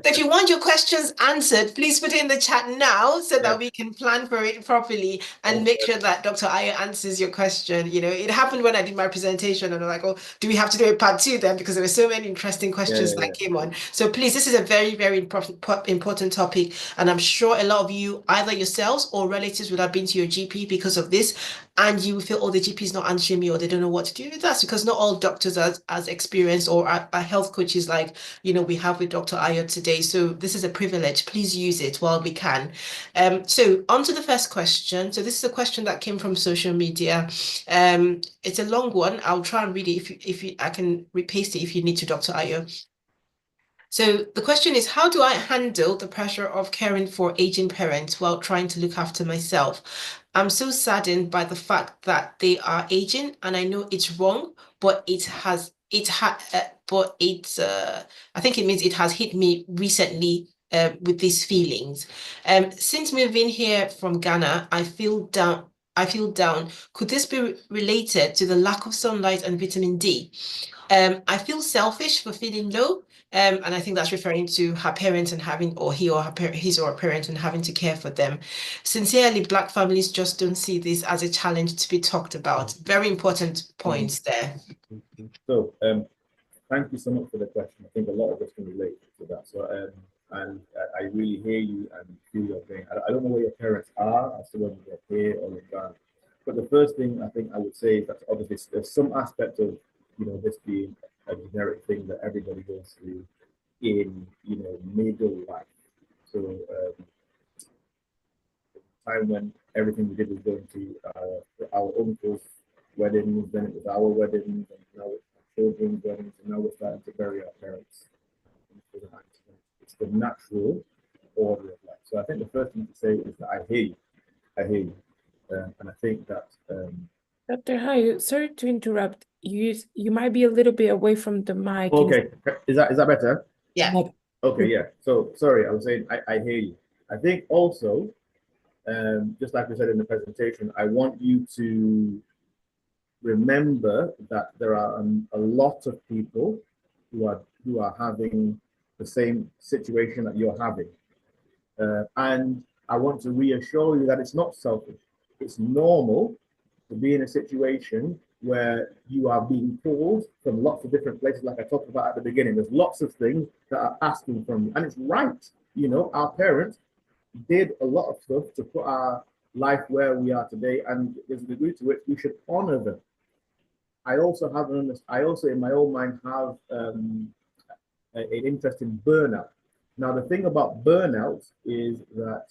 if you want your questions answered, please put it in the chat now so that we can plan for it properly and make sure that Dr. Ayo answers your question. It happened when I did my presentation, and I'm like, oh, do we have to do a part 2 then? Because there were so many interesting questions that came on. So please, this is a very, very important topic, and I'm sure a lot of you, either yourselves or relatives, would have been to your GP because of this, and you feel, oh, the GP is not answering me, or they don't know what to do. That's because not all doctors are as experienced, or are health coaches like we have with Dr. Ayo today. So this is a privilege. Please use it while we can. So on to the first question. So this is a question that came from social media. It's a long one. I'll try and read it. If I can repaste it if you need to, Dr. Ayo. So the question is, how do I handle the pressure of caring for aging parents while trying to look after myself? I'm so saddened by the fact that they are aging, and I know it's wrong, but I think it means it has hit me recently with these feelings. Since moving here from Ghana, I feel down. I feel down. Could this be related to the lack of sunlight and vitamin D? I feel selfish for feeling low. And I think that's referring to her parents and having, or he or his or her parent and having to care for them. Sincerely, Black families just don't see this as a challenge to be talked about. Very important points there. So, thank you so much for the question. I think a lot of us can relate to that. So, and I really hear you and feel your pain. I don't know where your parents are, as to whether they're here or in Ghana. But the first thing I think I would say is that obviously there's some aspect of, this being a generic thing that everybody goes through in, middle life. So, time when everything we did was going to our uncle's weddings, then it was our weddings, and now it's our children's weddings, and now we're starting to bury our parents. It's the natural order of life. So I think the first thing to say is that I hear you. I hear you. And I think that Dr. Hayo, sorry to interrupt. You might be a little bit away from the mic. okay. Is that better? Yeah. Okay, yeah. So sorry, I was saying I hear you. I think also, just like we said in the presentation, I want you to remember that there are a lot of people who are having the same situation that you're having, and I want to reassure you that it's not selfish. It's normal to be in a situation where you are being pulled from lots of different places, like I talked about at the beginning. There's lots of things that are asking from you, and it's right. Our parents did a lot of stuff to put our life where we are today, and there's a degree to which we should honor them. I also in my own mind have an interest in burnout. Now, the thing about burnout is that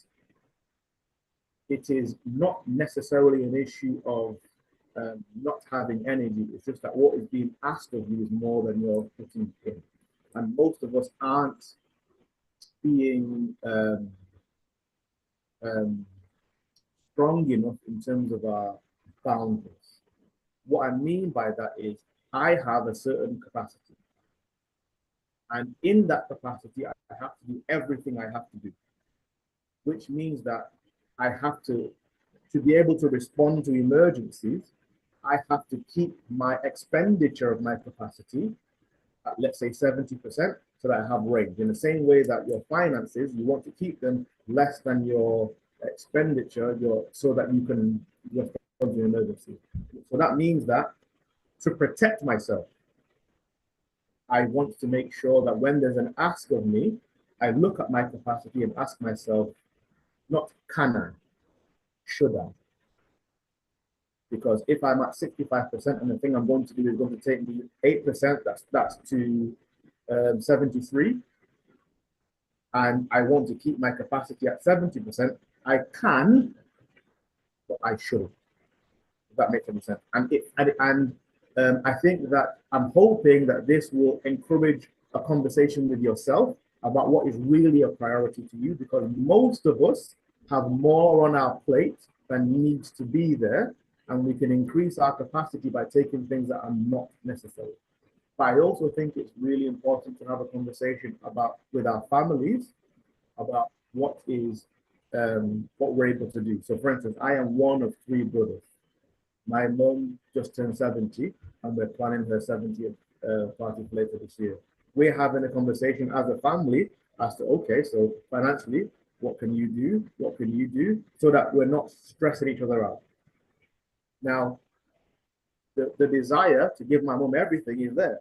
it is not necessarily an issue of not having energy. It's just that what is being asked of you is more than you're putting in. And most of us aren't being strong enough in terms of our boundaries. What I mean by that is I have a certain capacity. And in that capacity, I have to do everything I have to do, which means that I have to be able to respond to emergencies, I have to keep my expenditure of my capacity at, let's say, 70%, so that I have range. In the same way that your finances, you want to keep them less than your expenditure, so that you can respond to an emergency. So that means that to protect myself, I want to make sure that when there's an ask of me, I look at my capacity and ask myself, not can I, should I? Because if I'm at 65% and the thing I'm going to do is going to take me 8%, that's to 73, and I want to keep my capacity at 70%, I can, but I shouldn't. If that makes any sense. And I think that I'm hoping that this will encourage a conversation with yourself about what is really a priority to you, because most of us have more on our plate than needs to be there, and we can increase our capacity by taking things that are not necessary. But I also think it's really important to have a conversation with our families about what we're able to do. So, for instance, I am one of 3 brothers. My mom just turned 70, and we're planning her 70th party later this year. We're having a conversation as a family as to, okay, so financially, what can you do? What can you do? So that we're not stressing each other out. Now, the desire to give my mom everything is there,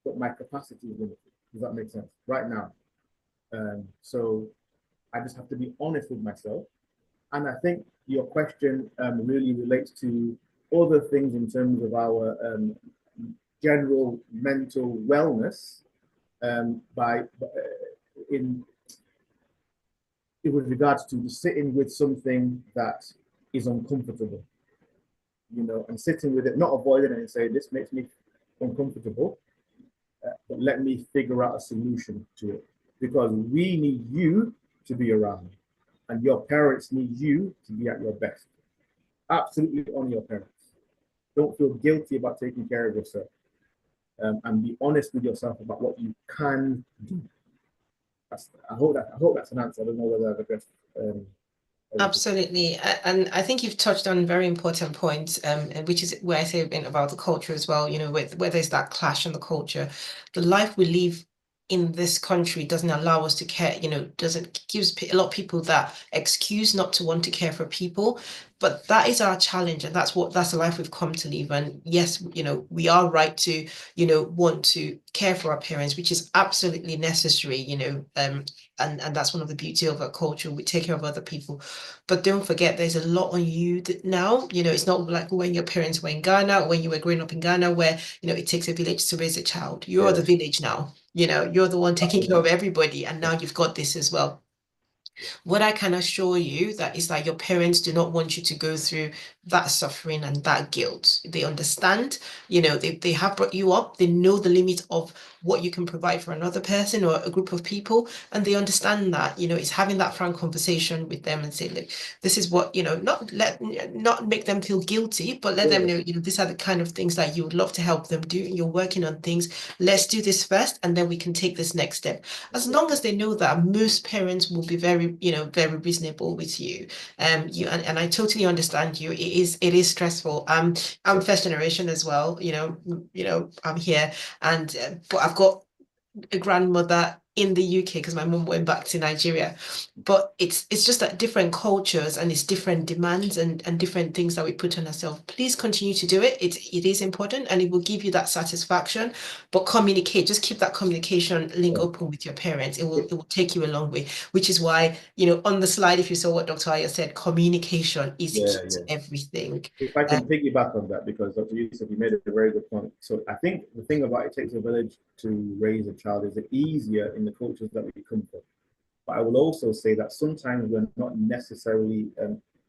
but my capacity is limited. Does that make sense? Right now. So I just have to be honest with myself. And I think your question really relates to other things in terms of our general mental wellness with regards to sitting with something that is uncomfortable, and sitting with it, not avoiding it and say, this makes me uncomfortable, but let me figure out a solution to it, because we need you to be around, and your parents need you to be at your best. Absolutely on your parents. Don't feel guilty about taking care of yourself, and be honest with yourself about what you can do. I hope that's an answer. I don't know whether I've addressed. Absolutely. And I think you've touched on very important points, which is where I say a bit about the culture as well, where there's that clash in the culture. The life we live in this country doesn't allow us to care, gives a lot of people that excuse not to want to care for people. But that is our challenge, and that's the life we've come to live. And yes, we are right to, want to care for our parents, which is absolutely necessary, and that's one of the beauty of our culture. We take care of other people, but don't forget there's a lot on you now. It's not like when your parents were in Ghana, when you were growing up in Ghana, where it takes a village to raise a child. You're the village now. You're the one taking care of everybody, and now you've got this as well. What I can assure you that is that your parents do not want you to go through that suffering and that guilt. They understand, they have brought you up. They know the limit of what you can provide for another person or a group of people. And they understand that, it's having that frank conversation with them and say, look, this is what, not make them feel guilty, but let them know, these are the kind of things that you would love to help them do. You're working on things. Let's do this first, and then we can take this next step. As long as they know that, most parents will be very, very reasonable with you. And I totally understand you. It is stressful. I'm first generation as well. I'm here, and but I've got a grandmother in the UK because my mum went back to Nigeria. But it's just that different cultures, and it's different demands and different things that we put on ourselves. Please continue to do it. It is important, and it will give you that satisfaction. But communicate, just keep that communication link open with your parents. It will take you a long way, which is why, on the slide, if you saw what Dr. Aya said, communication is key to everything. If I can piggyback on that, because Dr. Yusuf, you made a very good point. So I think the thing about it takes a village to raise a child is easier in the cultures that we come from. But I will also say that sometimes we're not necessarily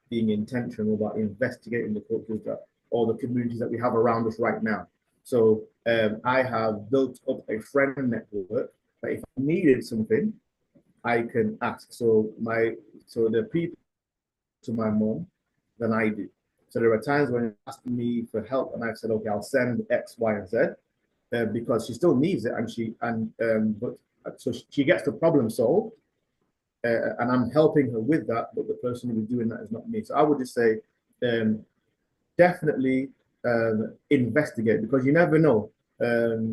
being intentional about investigating the cultures or the communities that we have around us right now. So I have built up a friend network that if I needed something, I can ask. So the people to my mom than I do. So there are times when they asked me for help, and I've said, okay, I'll send X, Y, and Z, because she still needs it, so she gets the problem solved, and I'm helping her with that. But the person who is doing that is not me. So I would just say, definitely investigate, because you never know. The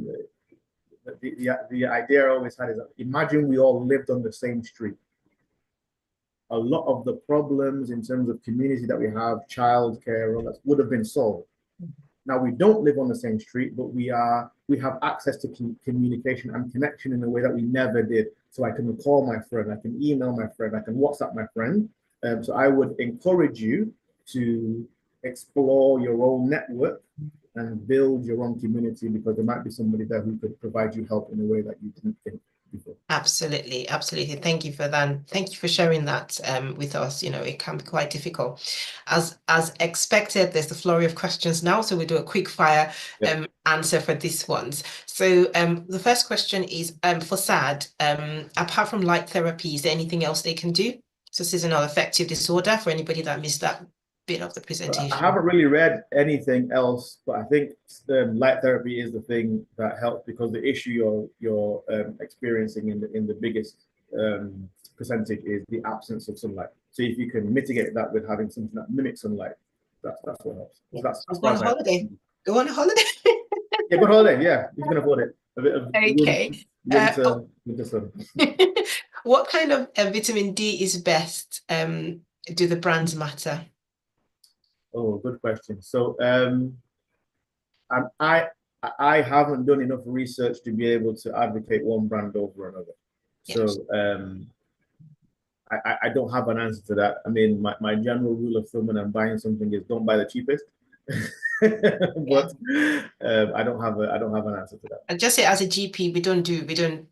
idea I always had is that imagine we all lived on the same street. A lot of the problems in terms of community that we have, childcare, all that would have been solved. Now we don't live on the same street, but we have access to communication and connection in a way that we never did. So I can call my friend, I can email my friend, I can WhatsApp my friend. So I would encourage you to explore your own network and build your own community, because there might be somebody there who could provide you help in a way that you didn't think before. Absolutely. Thank you for that. Thank you for sharing that with us. It can be quite difficult. As expected, there's the flurry of questions now, so we'll do a quick fire answer for these ones. So the first question is for SAD, apart from light therapy, is there anything else they can do? So seasonal affective disorder, for anybody that missed that bit of the presentation. I haven't really read anything else, but I think light therapy is the thing that helps, because the issue you're experiencing in the biggest percentage is the absence of sunlight. So if you can mitigate that with having something that mimics sunlight, that's what helps. So that's go on a holiday. Go on a holiday. Yeah, go on holiday. Yeah, you can afford it. A bit of winter sun. What kind of vitamin D is best? Do the brands matter? Oh, good question. So I haven't done enough research to be able to advocate one brand over another. Yes. So I don't have an answer to that. I mean, my general rule of thumb when I'm buying something is don't buy the cheapest. but I don't have an answer to that. And just say as a GP, we don't,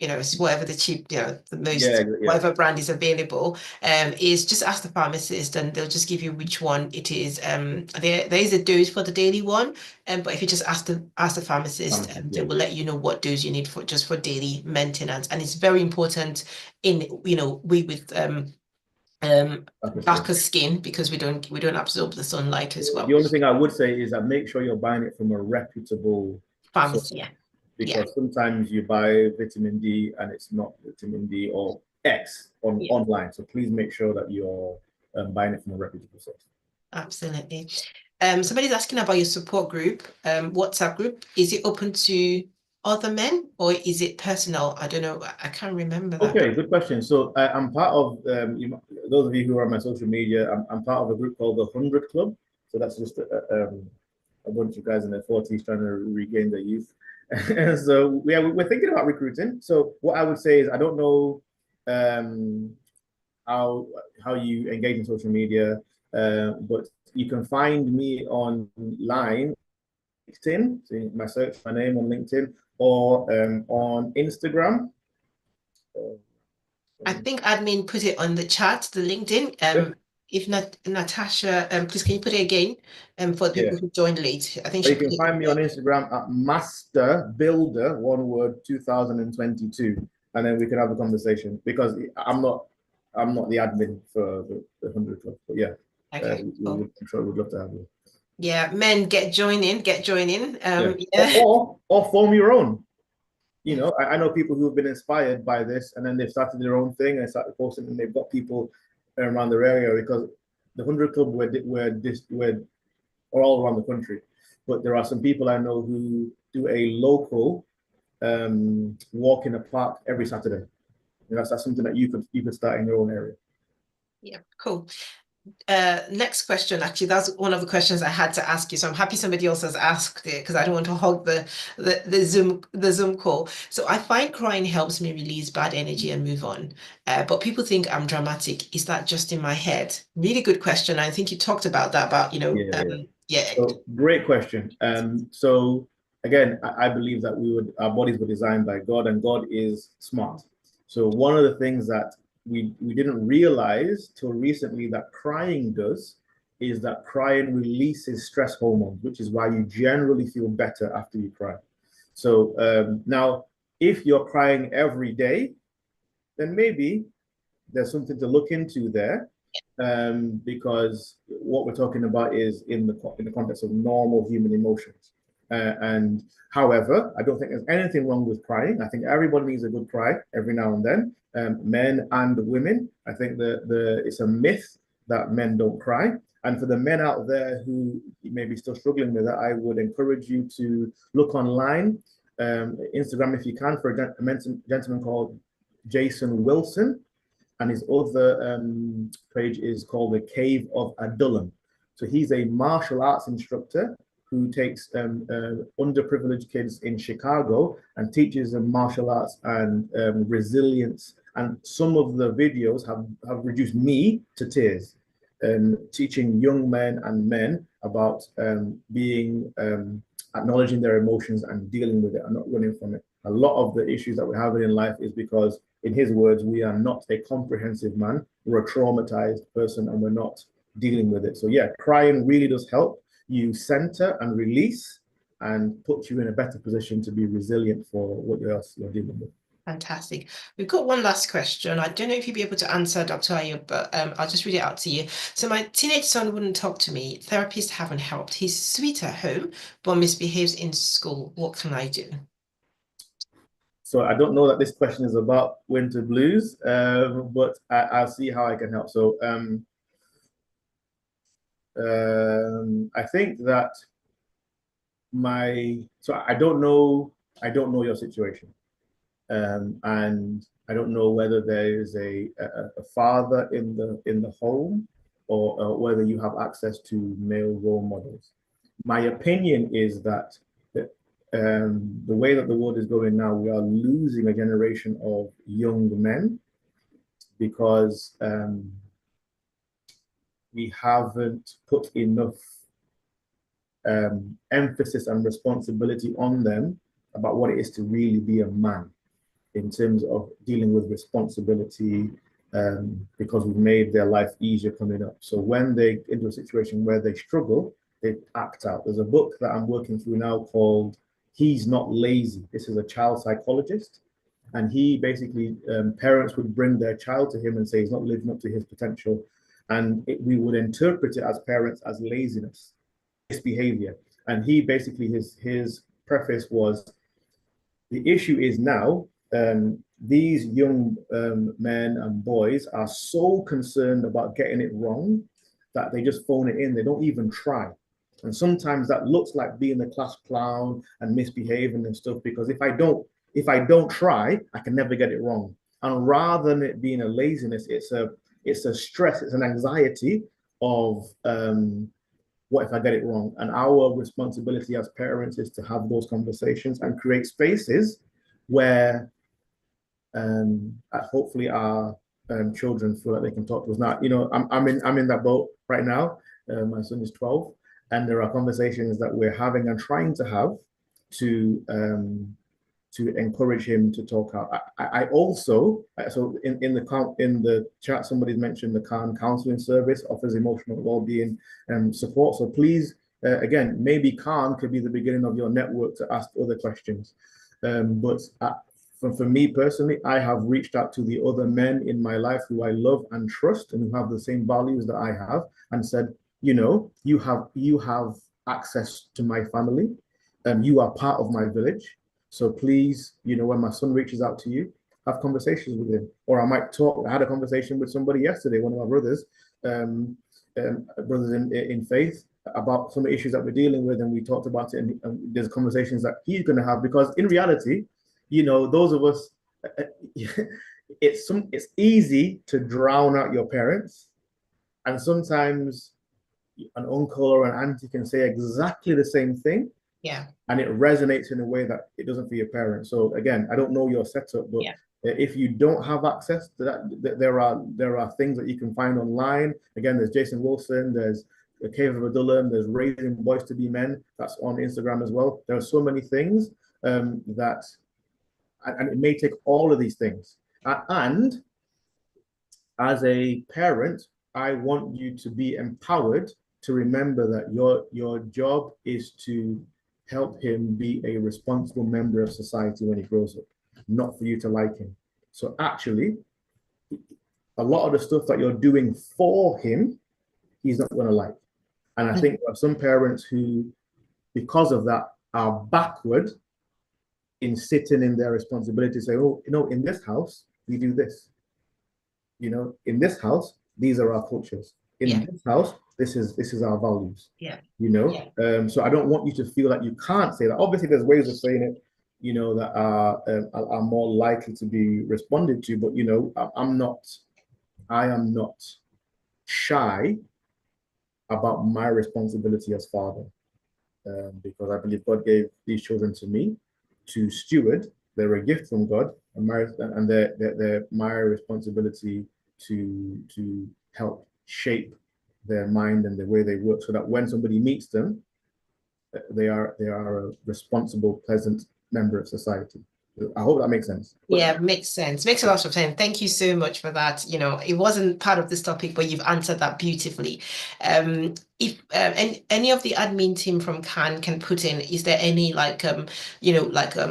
it's whatever the cheap, the most, Yeah. whatever brand is available, is just ask the pharmacist and they'll just give you which one it is. There is a dose for the daily one, but if you just ask the pharmacist, they will let you know what dose you need for daily maintenance. And it's very important in, we with darker skin, because we don't absorb the sunlight as well. The only thing I would say is that make sure you're buying it from a reputable pharmacy. source, because sometimes you buy vitamin D and it's not vitamin D or X online. So please make sure that you're buying it from a reputable source. Absolutely. Somebody's asking about your support group, WhatsApp group. Is it open to other men or is it personal? I don't know. I can't remember that. Okay, good question. So I'm part of, those of you who are on my social media, I'm part of a group called the 100 Club. So that's just a bunch of guys in their 40s trying to regain their youth. And so we're thinking about recruiting. So what I would say is, I don't know how you engage in social media, but you can find me online, LinkedIn. So my search my name on LinkedIn, or on Instagram. I think admin put it on the chat, the LinkedIn. If not, Natasha, please can you put it again? For the people who joined late, I think you can find me on Instagram at Master Builder, one word, 2022, and then we can have a conversation, because I'm not the admin for the 100 Club, but yeah, I'm sure we'd love to have you. Yeah, men, get joining. Or form your own. I know people who have been inspired by this, and then they've started their own thing and started posting, and they've got people around their area, because the 100 Club we're all around the country, but there are some people I know who do a local walk in a park every Saturday. That's something that you could start in your own area. Yeah, cool. Next question, actually, that's one of the questions I had to ask you, so I'm happy somebody else has asked it, because I don't want to hog the Zoom call. So I find crying helps me release bad energy and move on, but people think I'm dramatic. Is that just in my head? Really good question. I think you talked about that, about So, great question. So again, I believe that our bodies were designed by God, and God is smart. So one of the things that we didn't realize till recently that crying does is that crying releases stress hormones, which is why you generally feel better after you cry. So now, if you're crying every day, then maybe there's something to look into there, because what we're talking about is in the context of normal human emotions. And however, I don't think there's anything wrong with crying. I think everybody needs a good cry every now and then, men and women. I think it's a myth that men don't cry. And for the men out there who may be still struggling with that, I would encourage you to look online, Instagram if you can, for a gentleman called Jason Wilson. And his other page is called the Cave of Adullam. So he's a martial arts instructor who takes underprivileged kids in Chicago and teaches them martial arts and resilience. And some of the videos have reduced me to tears, teaching young men and men about acknowledging their emotions and dealing with it and not running from it. A lot of the issues that we're having in life is because, in his words, we are not a comprehensive man. We're a traumatized person and we're not dealing with it. So yeah, crying really does help you center and release and put you in a better position to be resilient for what else you're dealing with. Fantastic. We've got one last question. I don't know if you'll be able to answer, Dr. Ayub, but I'll just read it out to you. So my teenage son wouldn't talk to me. Therapists haven't helped. He's sweet at home, but misbehaves in school. What can I do? So I don't know that this question is about winter blues, but I'll see how I can help. So I think that I don't know your situation. And I don't know whether there is a father in the home, or whether you have access to male role models. My opinion is that the way that the world is going now, we are losing a generation of young men because we haven't put enough emphasis and responsibility on them about what it is to really be a man in terms of dealing with responsibility, because we've made their life easier coming up. So when they get into a situation where they struggle, they act out. There's a book that I'm working through now called He's Not Lazy. This is a child psychologist. And he basically, parents would bring their child to him and say he's not living up to his potential. And we would interpret it as parents as laziness, misbehavior. And he basically, his preface was, the issue is now, these young men and boys are so concerned about getting it wrong that they just phone it in. They don't even try. And sometimes that looks like being the class clown and misbehaving and stuff, because if I don't try, I can never get it wrong. And rather than it being a laziness, it's a stress, it's an anxiety of what if I get it wrong? And our responsibility as parents is to have those conversations and create spaces where hopefully our children feel like they can talk to us. Now, you know, I'm in that boat right now. My son is 12, and there are conversations that we're having and trying to have to encourage him to talk out. I also, so in the chat, somebody mentioned the CAHN counseling service offers emotional well-being support. So please, again, maybe CAHN could be the beginning of your network to ask other questions. But for me personally, I have reached out to the other men in my life who I love and trust and who have the same values that I have, and said, you know, you have access to my family, you are part of my village. So please, you know, when my son reaches out to you, have conversations with him. Or I might talk. I had a conversation with somebody yesterday, one of my brothers, brothers in faith, about some issues that we're dealing with, and we talked about it. And there's conversations that he's going to have, because in reality, you know, those of us, it's easy to drown out your parents, and sometimes an uncle or an auntie can say exactly the same thing. Yeah. And it resonates in a way that it doesn't for your parents. So again, I don't know your setup, but yeah. If you don't have access to that, there are things that you can find online. Again, there's Jason Wilson, there's the Cave of Adullam, there's Raising Boys to Be Men. That's on Instagram as well. There are so many things that, and it may take all of these things. And as a parent, I want you to be empowered to remember that your job is to help him be a responsible member of society when he grows up, not for you to like him. So actually, a lot of the stuff that you're doing for him, he's not going to like. And I think there are some parents who, because of that, are backward in sitting in their responsibility, say, oh, you know, in this house, we do this. You know, in this house, these are our cultures. In this house, this is our values. Yeah. You know, so I don't want you to feel like you can't say that. Obviously, there's ways of saying it, you know, that are more likely to be responded to. But you know, I am not shy about my responsibility as father, because I believe God gave these children to me to steward. They're a gift from God, and they're my responsibility to help shape their mind and the way they work, so that when somebody meets them, they are a responsible, pleasant member of society. I hope that makes sense. Yeah, makes sense. Makes a lot of sense. Thank you so much for that. You know, it wasn't part of this topic, but you've answered that beautifully. If any of the admin team from CAHN can put in, is there any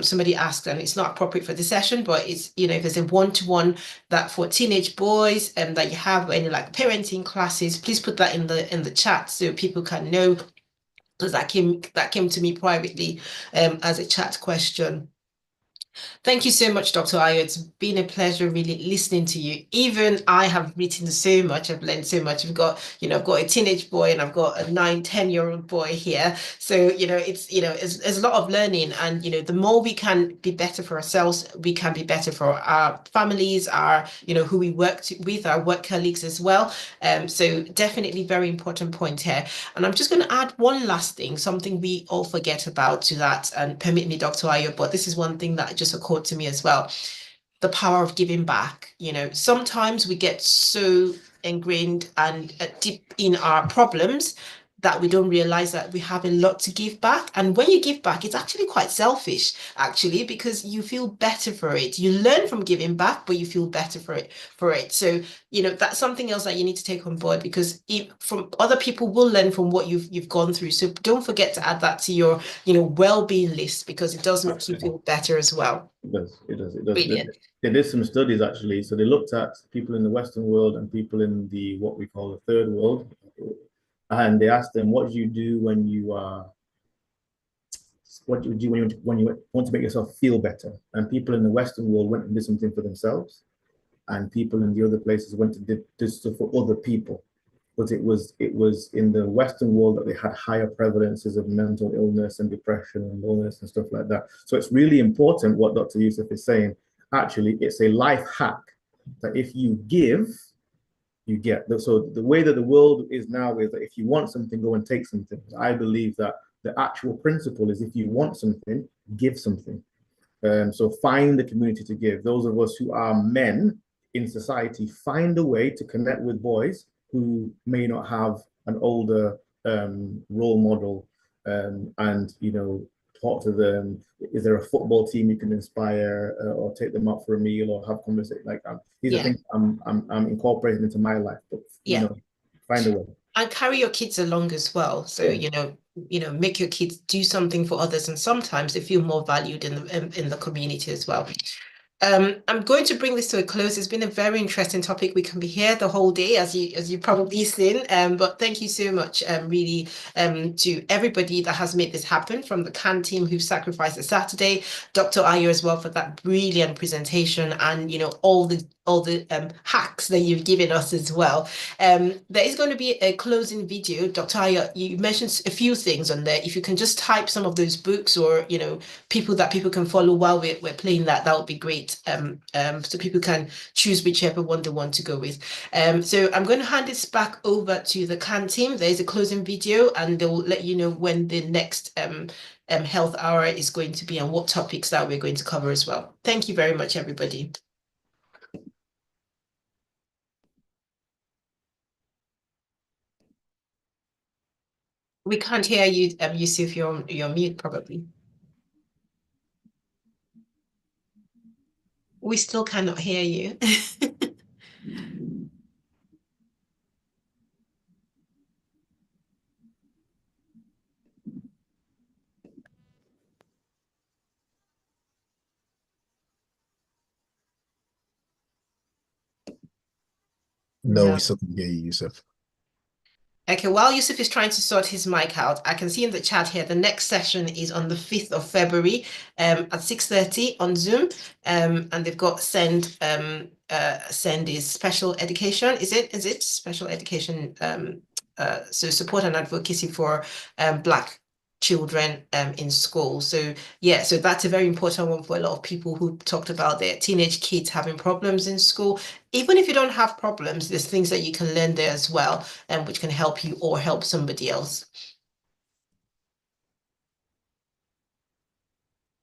somebody asked, and it's not appropriate for this session, but it's, you know, if there's a one-to-one that for teenage boys that you have any like parenting classes, please put that in the chat so people can know, because that came to me privately as a chat question. Thank you so much, Dr. Ayo. It's been a pleasure really listening to you. Even I have written so much, I've learned so much. I've got a teenage boy and I've got a 9-10-year-old boy here. So, you know, it's a lot of learning, and, you know, the more we can be better for ourselves, we can be better for our families, our, you know, who we work with, our work colleagues as well. So definitely very important point here. And I'm just going to add one last thing, something we all forget about to that, and permit me, Dr. Ayo, but this is one thing that just occurred to me as well: the power of giving back. You know, sometimes we get so ingrained and deep in our problems that we don't realize that we have a lot to give back. And when you give back, it's actually quite selfish, actually, because you feel better for it. You learn from giving back, but you feel better for it. So, that's something else that you need to take on board, because from other people will learn from what you've gone through. So don't forget to add that to your, well-being list, because it does make you feel better as well. It does. It does. It does. Brilliant. They did some studies actually. So they looked at people in the Western world and people in the what we call the third world, and they asked them, "What do you do when you what do you do when you want to make yourself feel better?" And people in the Western world went and did something for themselves, and people in the other places went to did stuff for other people. But it was in the Western world that they had higher prevalences of mental illness and depression and loneliness and stuff like that. So it's really important what Dr. Yusuf is saying. Actually, it's a life hack that if you give, you get. So the way that the world is now is that if you want something, go and take something. I believe that the actual principle is if you want something, give something. So find the community to give. Those of us who are men in society, find a way to connect with boys who may not have an older role model, and talk to them. Is there a football team you can inspire, or take them out for a meal, or have conversation like that? These are things I'm incorporating into my life. But find a way. And carry your kids along as well. So make your kids do something for others, and sometimes they feel more valued in the community as well. I'm going to bring this to a close. It's been a very interesting topic. We can be here the whole day, as you probably seen. But thank you so much, really, to everybody that has made this happen, from the CAHN team who sacrificed the Saturday, Dr. Ayo as well for that brilliant presentation, and all the hacks that you've given us as well. There is going to be a closing video. Dr. Ayo, you mentioned a few things on there. If you can just type some of those books, or people that people can follow while we're playing that would be great. So people can choose whichever one they want to go with. So I'm going to hand this back over to the CAHN team. There is a closing video, and they will let you know when the next health hour is going to be and what topics that we're going to cover as well. Thank you very much, everybody. We can't hear you, Yusuf. You're mute, probably. We still cannot hear you. No, we still can hear you, Yusuf. Okay, while Yusuf is trying to sort his mic out, I can see in the chat here the next session is on the 5th of February at 6:30 on Zoom. And they've got send is special education. Is it special education? So support and advocacy for Black children in school. So so that's a very important one for a lot of people who talked about their teenage kids having problems in school. Even if you don't have problems, there's things that you can learn there as well, and which can help you or help somebody else.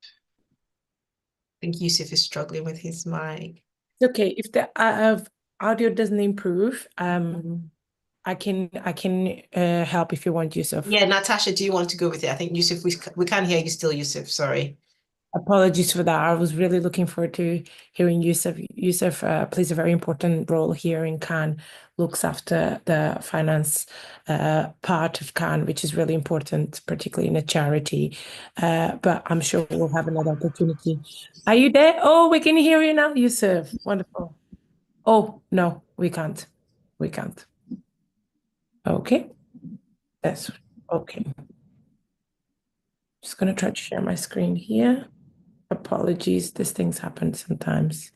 I think Yusuf is struggling with his mic. It's okay. If the audio doesn't improve, I can help if you want, Yusuf. Yeah, Natasha, do you want to go with it? I think Yusuf, we can't hear you still, Yusuf. Sorry. Apologies for that. I was really looking forward to hearing Yusuf. Yusuf plays a very important role here in CAHN, looks after the finance part of CAHN, which is really important, particularly in a charity. But I'm sure we'll have another opportunity. Are you there? Oh, we can hear you now, Yusuf. Wonderful. Oh, no, we can't. We can't. Okay. That's okay. Just going to try to share my screen here. Apologies, these things happen sometimes.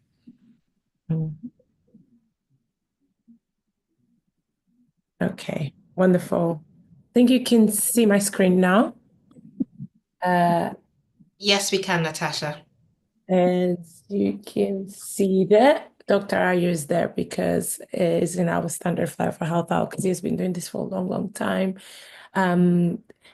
Okay, wonderful. I think you can see my screen now. Yes, we can, Natasha. As you can see that, Dr. Ayu is there because he's in our standard flyer for Health Hour because he's been doing this for a long, long time.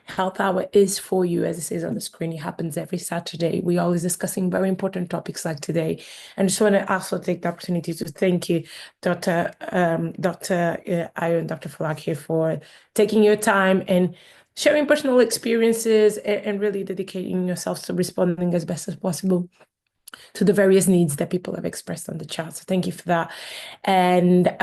Health Hour is for you, as it says on the screen. It happens every Saturday. We're always discussing very important topics like today. And I just want to also take the opportunity to thank you, Dr. Ayu and Dr. Falaki, for taking your time and sharing personal experiences and really dedicating yourselves to responding as best as possible to the various needs that people have expressed on the chat. So thank you for that. And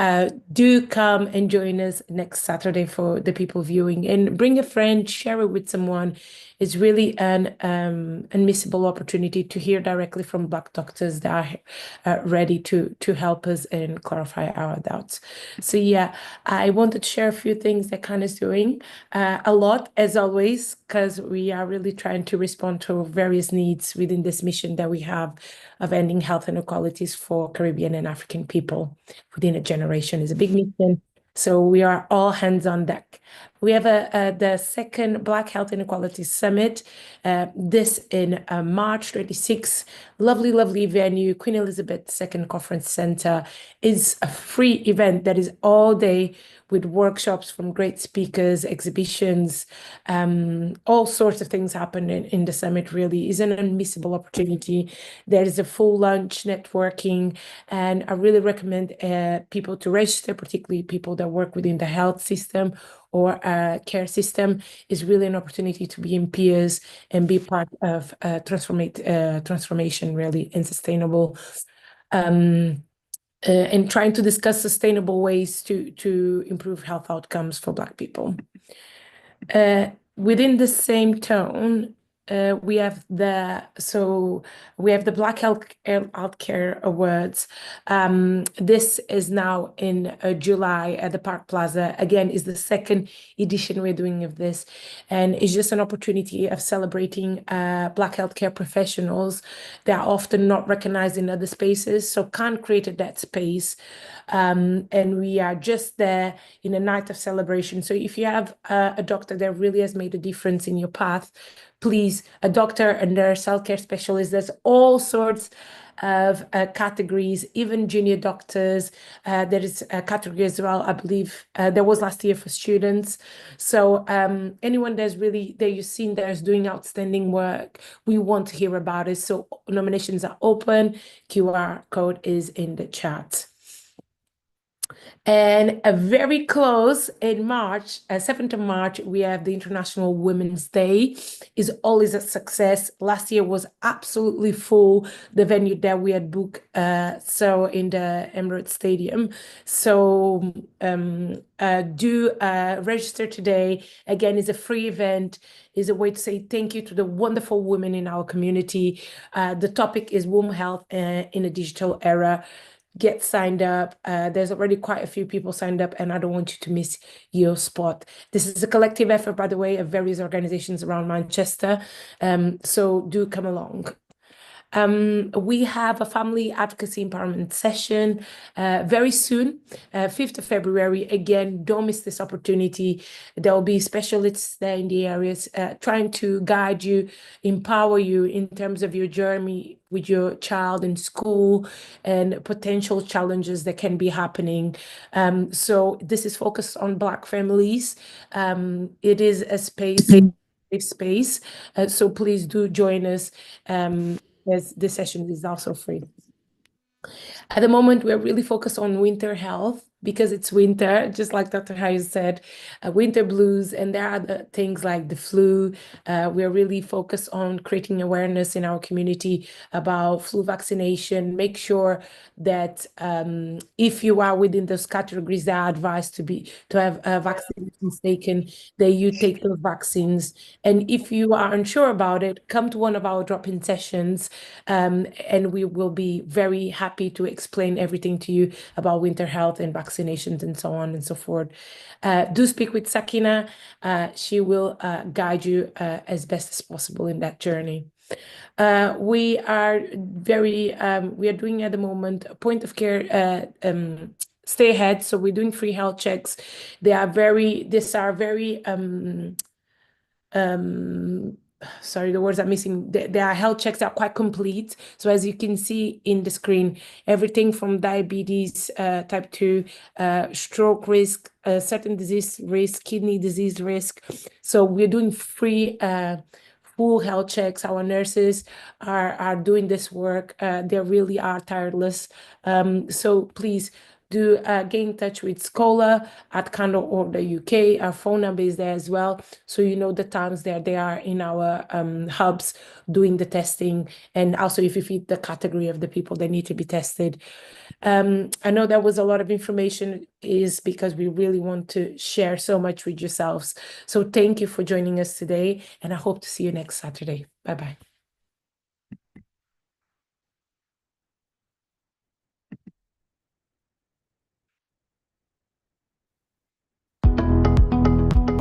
do come and join us next Saturday for the people viewing, and bring a friend, share it with someone. It's really an unmissable opportunity to hear directly from Black doctors that are ready to help us and clarify our doubts. So yeah, I wanted to share a few things that CAHN is doing, a lot as always, because we are really trying to respond to various needs within this mission that we have of ending health inequalities for Caribbean and African people within a generation. Is a big mission. So we are all hands on deck. We have the second Black Health Inequalities Summit, this in March 26th. Lovely, lovely venue, Queen Elizabeth II Conference Center. Is a free event that is all day with workshops from great speakers, exhibitions, all sorts of things happen in the summit. Really is an unmissable opportunity. There is a full lunch, networking, and I really recommend people to register, particularly people that work within the health system or care system. Is really an opportunity to be in peers and be part of transformation, really, and sustainable. And trying to discuss sustainable ways to improve health outcomes for Black people. Within the same tone, we have the Black Healthcare Awards. This is now in July at the Park Plaza. Again, is the second edition we're doing of this, and it's just an opportunity of celebrating Black healthcare professionals that are often not recognized in other spaces. So CAHN created that space, and we are just there in a night of celebration. So if you have a doctor that really has made a difference in your path, please, a doctor, a nurse, healthcare specialist, there's all sorts of categories, even junior doctors. There is a category as well, I believe, there was last year for students. So anyone that you've seen that is doing outstanding work, we want to hear about it. So nominations are open. QR code is in the chat. And very close in March, 7th of March, we have the International Women's Day. Is always a success. Last year was absolutely full, the venue that we had booked, so in the Emirates Stadium. So do register today. Again, it's a free event. Is a way to say thank you to the wonderful women in our community. The topic is womb health in a digital era. Get signed up. There's already quite a few people signed up, and I don't want you to miss your spot. This is a collective effort, by the way, of various organizations around Manchester. So do come along. We have a family advocacy empowerment session very soon, 5th of February. Again, don't miss this opportunity. There will be specialists there in the areas trying to guide you, empower you in terms of your journey with your child in school and potential challenges that can be happening. So this is focused on Black families. It is a safe space. So please do join us. As this session is also free. At the moment, we're really focused on winter health because it's winter, just like Dr. Hayes said, winter blues, and there are other things like the flu. We're really focused on creating awareness in our community about flu vaccination. Make sure that if you are within those categories that are advised to have vaccinations taken, that you take those vaccines. And if you are unsure about it, come to one of our drop-in sessions, and we will be very happy to explain everything to you about winter health and vaccinations and so on and so forth. Do speak with Sakina. She will guide you as best as possible in that journey. We are doing at the moment a point of care stay ahead. So we're doing free health checks. These are very sorry, the words are missing. Their health checks are quite complete. So as you can see in the screen, everything from diabetes, type 2, stroke risk, certain disease risk, kidney disease risk. So we're doing free full health checks. Our nurses are doing this work. They really are tireless. So please do get in touch with Scholar at CAHN.org.uk. Our phone number is there as well. So you know the times there they are in our hubs doing the testing. And also if you fit the category of the people that need to be tested. I know that was a lot of information, is because we really want to share so much with yourselves. So thank you for joining us today, and I hope to see you next Saturday. Bye-bye.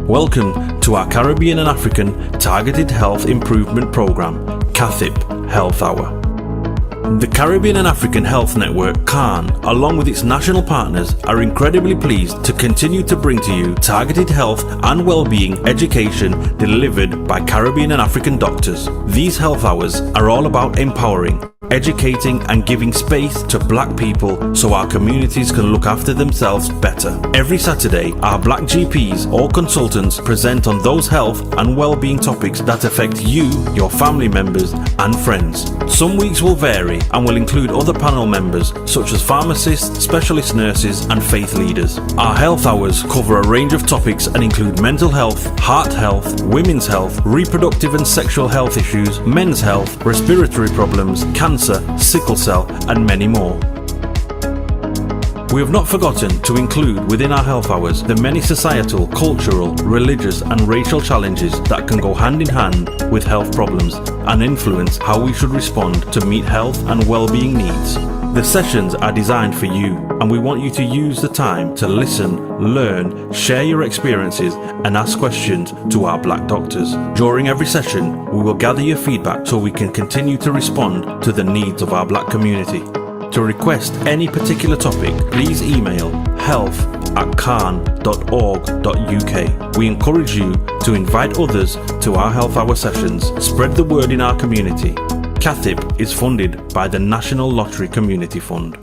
Welcome to our Caribbean and African Targeted Health Improvement Program, CAHN Health Hour. The Caribbean and African Health Network, CAHN, along with its national partners, are incredibly pleased to continue to bring to you targeted health and well-being education delivered by Caribbean and African doctors. These health hours are all about empowering, educating and giving space to Black people so our communities can look after themselves better. Every Saturday, our Black GPs or consultants present on those health and well-being topics that affect you, your family members and friends. Some weeks will vary and will include other panel members such as pharmacists, specialist nurses and faith leaders. Our health hours cover a range of topics and include mental health, heart health, women's health, reproductive and sexual health issues, men's health, respiratory problems, cancer, sickle cell and many more. We have not forgotten to include within our health hours the many societal, cultural, religious and racial challenges that can go hand in hand with health problems and influence how we should respond to meet health and well-being needs. The sessions are designed for you, and we want you to use the time to listen, learn, share your experiences and ask questions to our Black doctors. During every session, we will gather your feedback so we can continue to respond to the needs of our Black community. To request any particular topic, please email health@cahn.org.uk. We encourage you to invite others to our health hour sessions. Spread the word in our community. CAHN is funded by the National Lottery Community Fund.